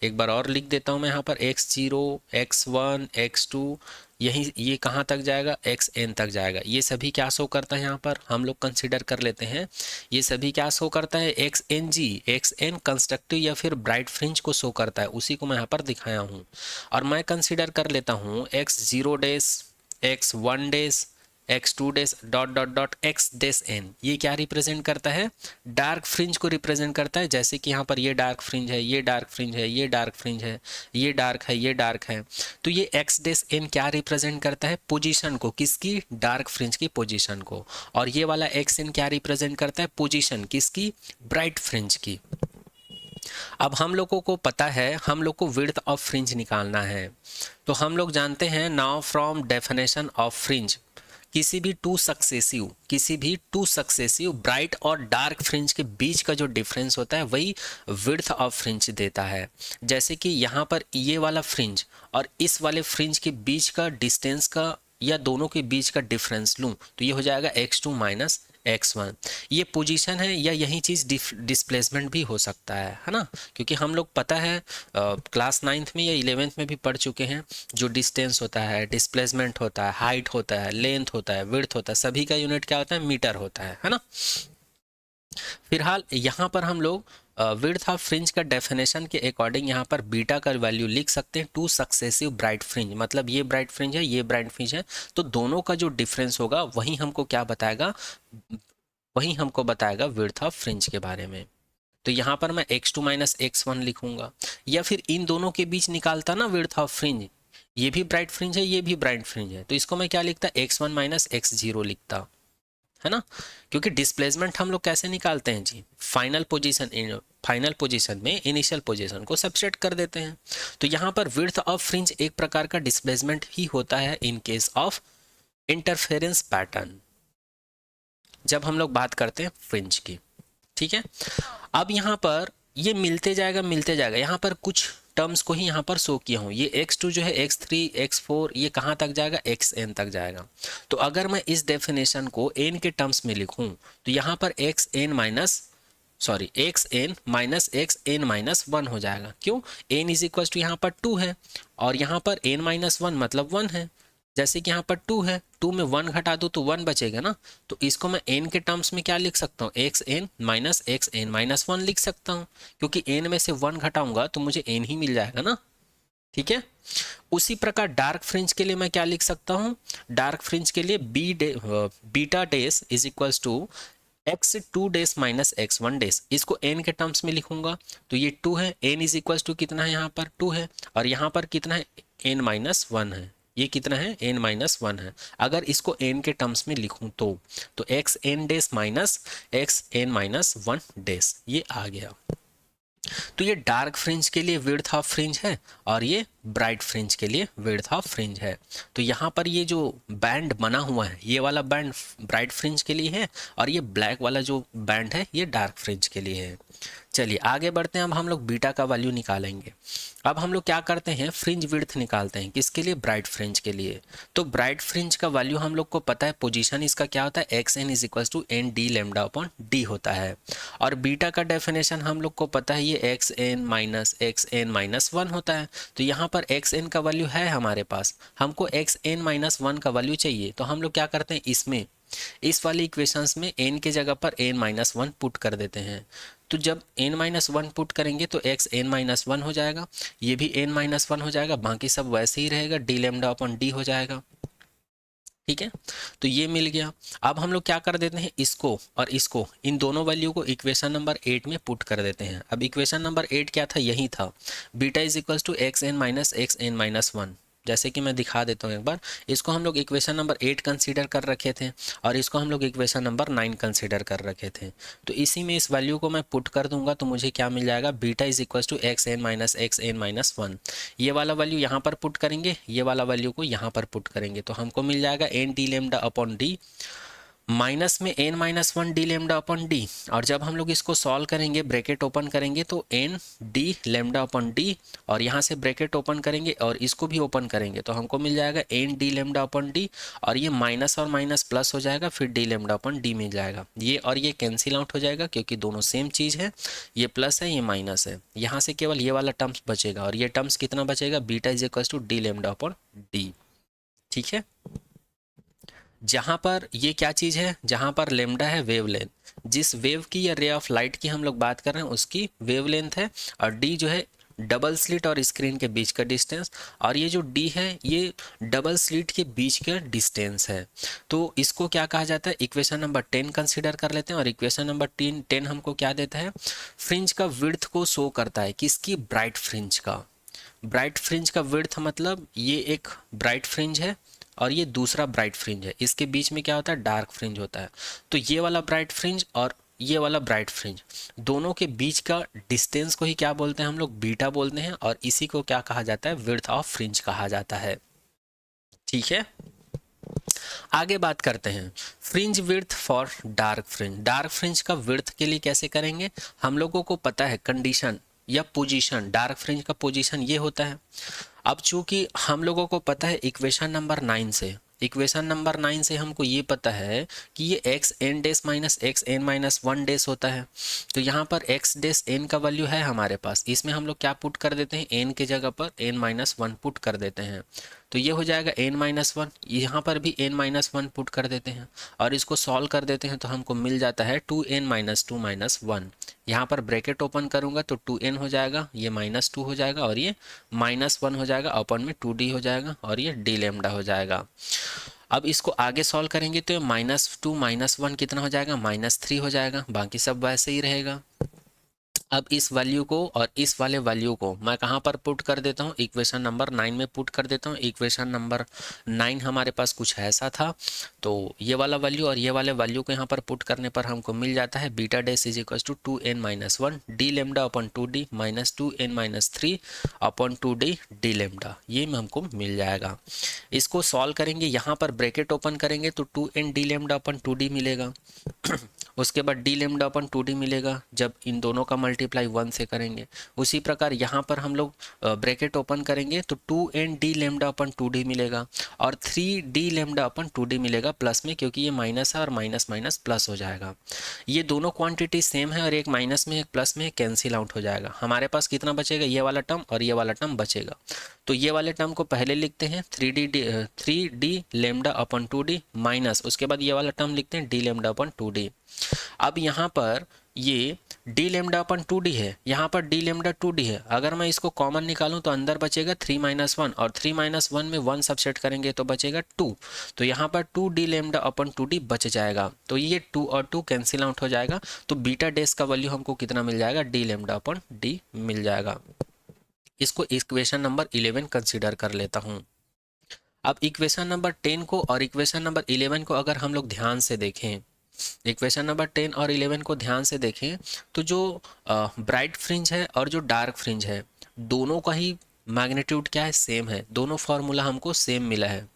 S2: एक बार और लिख देता हूँ मैं यहाँ पर x0 x1 x2, यही ये कहाँ तक जाएगा, xn तक जाएगा। ये सभी क्या शो करता है, यहाँ पर हम लोग कंसीडर कर लेते हैं, ये सभी क्या शो करता है, xn कंस्ट्रक्टिव या फिर ब्राइट फ्रिंज को शो करता है, उसी को मैं यहाँ पर दिखाया हूँ। और मैं कंसीडर कर लेता हूँ x0 dash x1 dash x2 dash dot dot dot x dash n, ये क्या रिप्रेजेंट करता है, डार्क फ्रिंज को रिप्रेजेंट करता है। जैसे कि यहाँ पर ये डार्क फ्रिंज है, ये डार्क फ्रिंज है, ये डार्क फ्रिंज है, ये डार्क है, ये डार्क है। तो ये x डैश n क्या रिप्रेजेंट करता है, पोजीशन को, किसकी, डार्क फ्रिंज की पोजीशन को। और ये वाला xn क्या रिप्रेजेंट करता है, पोजीशन किसकी, ब्राइट फ्रिंज की। अब हम लोगों को पता है, हम लोग को विड्थ ऑफ फ्रिंज निकालना है। तो हम लोग जानते हैं now from definition of fringe, किसी भी टू सक्सेसिव ब्राइट और डार्क फ्रिंज के बीच का जो डिफरेंस होता है वही विड्थ ऑफ फ्रिंज देता है। जैसे कि यहाँ पर ये वाला फ्रिंज और इस वाले फ्रिंज के बीच का डिस्टेंस का या दोनों के बीच का डिफरेंस लूँ तो ये हो जाएगा x2 माइनस x1। ये पोजीशन है या यही चीज़ डिस्प्लेसमेंट भी हो सकता है ना, क्योंकि हम लोग पता है क्लास 9th में या 11th में भी पढ़ चुके हैं, जो डिस्टेंस होता है, डिस्प्लेसमेंट होता है, हाइट होता है, लेंथ होता है, विड्थ होता है, सभी का यूनिट क्या होता है, मीटर होता है ना। फिलहाल यहाँ पर हम लोग विड्थ ऑफ फ्रिंज का डेफिनेशन के अकॉर्डिंग यहाँ पर बीटा का वैल्यू लिख सकते हैं टू सक्सेसिव ब्राइट फ्रिंज, मतलब ये ब्राइट फ्रिंज है, ये ब्राइट फ्रिंज है, तो दोनों का जो डिफरेंस होगा वही हमको क्या बताएगा, वही हमको बताएगा विड्थ ऑफ फ्रिंज के बारे में। तो यहाँ पर मैं x2 माइनस x1 लिखूंगा, या फिर इन दोनों के बीच निकालता ना विड्थ ऑफ फ्रिंज, ये भी ब्राइट फ्रिंज है, ये भी ब्राइट फ्रिंज है, तो इसको मैं क्या लिखता, x1 माइनस x0 लिखता, है ना, क्योंकि डिस्प्लेसमेंट हम लोग कैसे निकालते हैं जी, फाइनल पोजीशन में इनिशियल पोजीशन को सब्सट्रैक्ट कर देते हैं। तो यहाँ पर विड्थ ऑफ फ्रिंज एक प्रकार का डिस्प्लेसमेंट ही होता है in case of interference pattern, जब हम लोग बात करते हैं फ्रिंज की, ठीक है। अब यहाँ पर ये मिलते जाएगा, यहाँ पर कुछ टर्म्स को ही यहाँ पर शो किया हूँ, ये x2 जो है x3 x4 ये कहाँ तक जाएगा, xn तक जाएगा। तो अगर मैं इस डेफिनेशन को n के टर्म्स में लिखूँ तो यहाँ पर xn माइनस xn माइनस 1 हो जाएगा, क्यों, n इज इक्वल टू यहाँ पर 2 है और यहाँ पर n माइनस 1 मतलब 1 है, जैसे कि यहाँ पर 2 है, 2 में 1 घटा दो तो 1 बचेगा ना, तो इसको मैं n के टर्म्स में क्या लिख सकता हूँ, xn माइनस 1 लिख सकता हूँ, क्योंकि n में से 1 घटाऊंगा तो मुझे n ही मिल जाएगा ना, ठीक है। उसी प्रकार डार्क फ्रिंज के लिए मैं क्या लिख सकता हूँ, डार्क फ्रिंज के लिए beta dash is equals to x2 dash minus x1 dash, इसको n के टर्म्स में लिखूंगा, तो ये 2 है, n इज इक्वल्स टू कितना है, यहाँ पर 2 है और यहाँ पर कितना है, n माइनस 1 है, ये कितना है, n माइनस 1 है। अगर इसको n के टर्म्स में लिखूं तो xn days minus xn minus 1 days ये आ गया। तो ये डार्क फ्रिंज के लिए विड्थ ऑफ फ्रिंज है और ये ब्राइट फ्रिंज के लिए विड्थ ऑफ फ्रिंज है। तो यहाँ पर ये जो बैंड बना हुआ है, ये वाला बैंड ब्राइट फ्रिंज के लिए है और ये ब्लैक वाला जो बैंड है ये डार्क फ्रिंज के लिए है। चलिए आगे बढ़ते हैं, अब हम लोग बीटा का वैल्यू निकालेंगे। अब हम लोग क्या करते हैं, फ्रिंज विड्थ निकालते हैं, किसके लिए, ब्राइट फ्रिंज के लिए। तो ब्राइट फ्रिंज का वैल्यू हम लोग को पता है, पोजीशन इसका क्या होता है, x n is equal to n d lambda upon d होता है, और बीटा का डेफिनेशन हम लोग को पता है, ये एक्स एन माइनस 1 होता है। तो यहाँ पर एक्स एन का वैल्यू है हमारे पास, हमको एक्स एन माइनस 1 का वैल्यू चाहिए, तो हम लोग क्या करते हैं, इसमें इस वाली इक्वेशंस में n के जगह पर n माइनस 1 पुट कर देते हैं। तो जब n माइनस 1 पुट करेंगे तो x n माइनस 1 हो जाएगा, ये भी n माइनस 1 हो जाएगा, बाकी सब वैसे ही रहेगा, डी लेमडा अपॉन डी हो जाएगा, ठीक है। तो ये मिल गया। अब हम लोग क्या कर देते हैं, इसको और इसको, इन दोनों वैल्यू को इक्वेशन नंबर 8 में पुट कर देते हैं। अब इक्वेशन नंबर 8 क्या था, यही था, beta is equal to x n minus 1। जैसे कि मैं दिखा देता हूँ एक बार, इसको हम लोग इक्वेशन नंबर 8 कंसीडर कर रखे थे और इसको हम लोग इक्वेशन नंबर 9 कंसीडर कर रखे थे। तो इसी में इस वैल्यू को मैं पुट कर दूंगा तो मुझे क्या मिल जाएगा, beta is equal to x n minus 1। ये वाला वैल्यू यहाँ पर पुट करेंगे, ये वाला वैल्यू को यहाँ पर पुट करेंगे, तो हमको मिल जाएगा n d lambda upon d minus में n minus 1 d lambda upon d, और जब हम लोग इसको सॉल्व करेंगे, ब्रैकेट ओपन करेंगे तो n D lambda upon d, और यहाँ से ब्रैकेट ओपन करेंगे और इसको भी ओपन करेंगे तो हमको मिल जाएगा n D lambda upon d, और ये माइनस और माइनस प्लस हो जाएगा, फिर डी लेमडा अपॉन डी मिल जाएगा, ये और ये कैंसिल आउट हो जाएगा क्योंकि दोनों सेम चीज़ है, ये प्लस है ये माइनस है, यहाँ से केवल ये वाला टर्म्स बचेगा, और ये टर्म्स कितना बचेगा, beta is equal to d lambda upon d, ठीक है। जहाँ पर ये क्या चीज़ है, जहाँ पर लेमडा है वेवलेंथ, जिस वेव की या रे ऑफ लाइट की हम लोग बात कर रहे हैं उसकी वेवलेंथ है, और डी जो है डबल स्लिट और स्क्रीन के बीच का डिस्टेंस, और ये जो डी है ये डबल स्लिट के बीच का डिस्टेंस है। तो इसको क्या कहा जाता है, इक्वेशन नंबर 10 कंसीडर कर लेते हैं, और इक्वेशन नंबर 10 हमको क्या देता है, फ्रिंज का विड्थ को शो करता है, किसकी, ब्राइट फ्रिंज का। ब्राइट फ्रिंज का विड्थ मतलब ये एक ब्राइट फ्रिंज है और ये दूसरा ब्राइट फ्रिंज है, इसके बीच में क्या होता है, डार्क फ्रिंज होता है। तो ये वाला ब्राइट फ्रिंज और ये वाला ब्राइट फ्रिंज, दोनों के बीच का डिस्टेंस को ही क्या बोलते हैं हम लोग, बीटा बोलते हैं, और इसी को क्या कहा जाता है, विड्थ ऑफ फ्रिंज कहा जाता है, ठीक है। आगे बात करते हैं fringe width for dark fringe. Dark fringe का विड्थ के लिए कैसे करेंगे, हम लोगों को पता है कंडीशन या पोजीशन, डार्क फ्रिंज का पोजीशन ये होता है। अब चूंकि हम लोगों को पता है इक्वेशन नंबर 9 से, इक्वेशन नंबर 9 से हमको ये पता है कि ये एक्स एन डेस माइनस एक्स एन माइनस 1 डेस होता है। तो यहाँ पर एक्स डेस एन का वैल्यू है हमारे पास, इसमें हम लोग क्या पुट कर देते हैं, एन के जगह पर एन माइनस 1 पुट कर देते हैं। तो ये हो जाएगा एन माइनस 1, यहाँ पर भी एन माइनस 1 पुट कर देते हैं और इसको सॉल्व कर देते हैं तो हमको मिल जाता है 2n माइनस 2 माइनस 1। यहाँ पर ब्रैकेट ओपन करूँगा तो 2n हो जाएगा, ये -2 हो जाएगा और ये -1 हो जाएगा, अपन में 2d हो जाएगा और ये d लैम्डा हो जाएगा। अब इसको आगे सॉल्व करेंगे तो -2 माइनस 1 कितना हो जाएगा, -3 हो जाएगा, बाकी सब वैसे ही रहेगा। अब इस वैल्यू को और इस वाले वैल्यू को मैं कहाँ पर पुट कर देता हूँ, इक्वेशन नंबर 9 में पुट कर देता हूँ। इक्वेशन नंबर 9 हमारे पास कुछ ऐसा था, तो ये वाला वैल्यू और ये वाले वैल्यू को यहाँ पर पुट करने पर हमको मिल जाता है beta dash is equal to 2n minus 1 d lambda upon 2d minus 2n minus 3 upon 2d d lambda, ये में हमको मिल जाएगा। इसको सॉल्व करेंगे, यहाँ पर ब्रैकेट ओपन करेंगे तो 2n D lambda upon 2d मिलेगा उसके बाद डी लेमडा अपन 2d मिलेगा जब इन दोनों का मल्टीप्लाई 1 से करेंगे। उसी प्रकार यहाँ पर हम लोग ब्रैकेट ओपन करेंगे तो 2n डी लेमडा अपन 2d मिलेगा और 3d लेमडा अपन 2d मिलेगा प्लस में, क्योंकि ये माइनस है और माइनस माइनस प्लस हो जाएगा। ये दोनों क्वांटिटी सेम है और एक माइनस में एक प्लस में कैंसिल आउट हो जाएगा। हमारे पास कितना बचेगा, ये वाला टर्म और ये वाला टर्म बचेगा। तो ये वाले टर्म को पहले लिखते हैं 3d लेमडा अपन 2d माइनस, उसके बाद ये वाला टर्म लिखते हैं d लेमडा अपन 2d। अब यहाँ पर ये d लेमडा अपन 2d है, यहाँ पर d लेमडा 2d है। अगर मैं इसको कॉमन निकालूं तो अंदर बचेगा 3 माइनस 1 और 3 माइनस 1 में 1 सबसेट करेंगे तो बचेगा 2। तो यहाँ पर 2d लेमडा अपन 2d बच जाएगा, तो ये 2 और 2 कैंसिल आउट हो जाएगा। तो बीटा डेस का वैल्यू हमको कितना मिल जाएगा, d लेमडा अपन d मिल जाएगा। इसको इक्वेशन नंबर 11 कंसीडर कर लेता हूँ। अब इक्वेशन नंबर 10 को और इक्वेशन नंबर 11 को अगर हम लोग ध्यान से देखें, इक्वेशन नंबर 10 और 11 को ध्यान से देखें तो जो ब्राइट फ्रिंज है और जो डार्क फ्रिंज है, दोनों का ही मैग्नीट्यूड क्या है, सेम है। दोनों फार्मूला हमको सेम मिला है,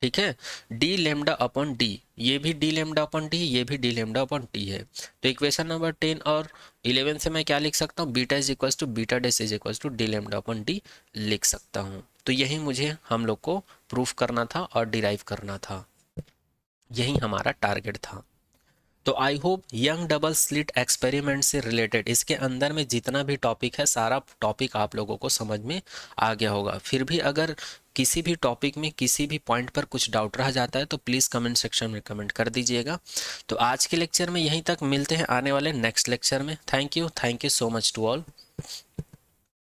S2: ठीक है। डी लेमडा अपॉन डी, ये भी डी लेमडा अपॉन डी, ये भी डी लेमडा अपॉन डी है। तो इक्वेशन नंबर 10 और 11 से मैं क्या लिख सकता हूँ, beta is equals to beta dash is equals to d lambda upon d लिख सकता हूँ। तो यही मुझे हम लोग को प्रूफ करना था और डिराइव करना था, यही हमारा टारगेट था। तो I hope young double slit experiment से रिलेटेड इसके अंदर में जितना भी टॉपिक है, सारा टॉपिक आप लोगों को समझ में आ गया होगा। फिर भी अगर किसी भी टॉपिक में किसी भी पॉइंट पर कुछ डाउट रह जाता है तो प्लीज़ कमेंट सेक्शन में कमेंट कर दीजिएगा। तो आज के लेक्चर में यहीं तक, मिलते हैं आने वाले नेक्स्ट लेक्चर में। Thank you so much to all.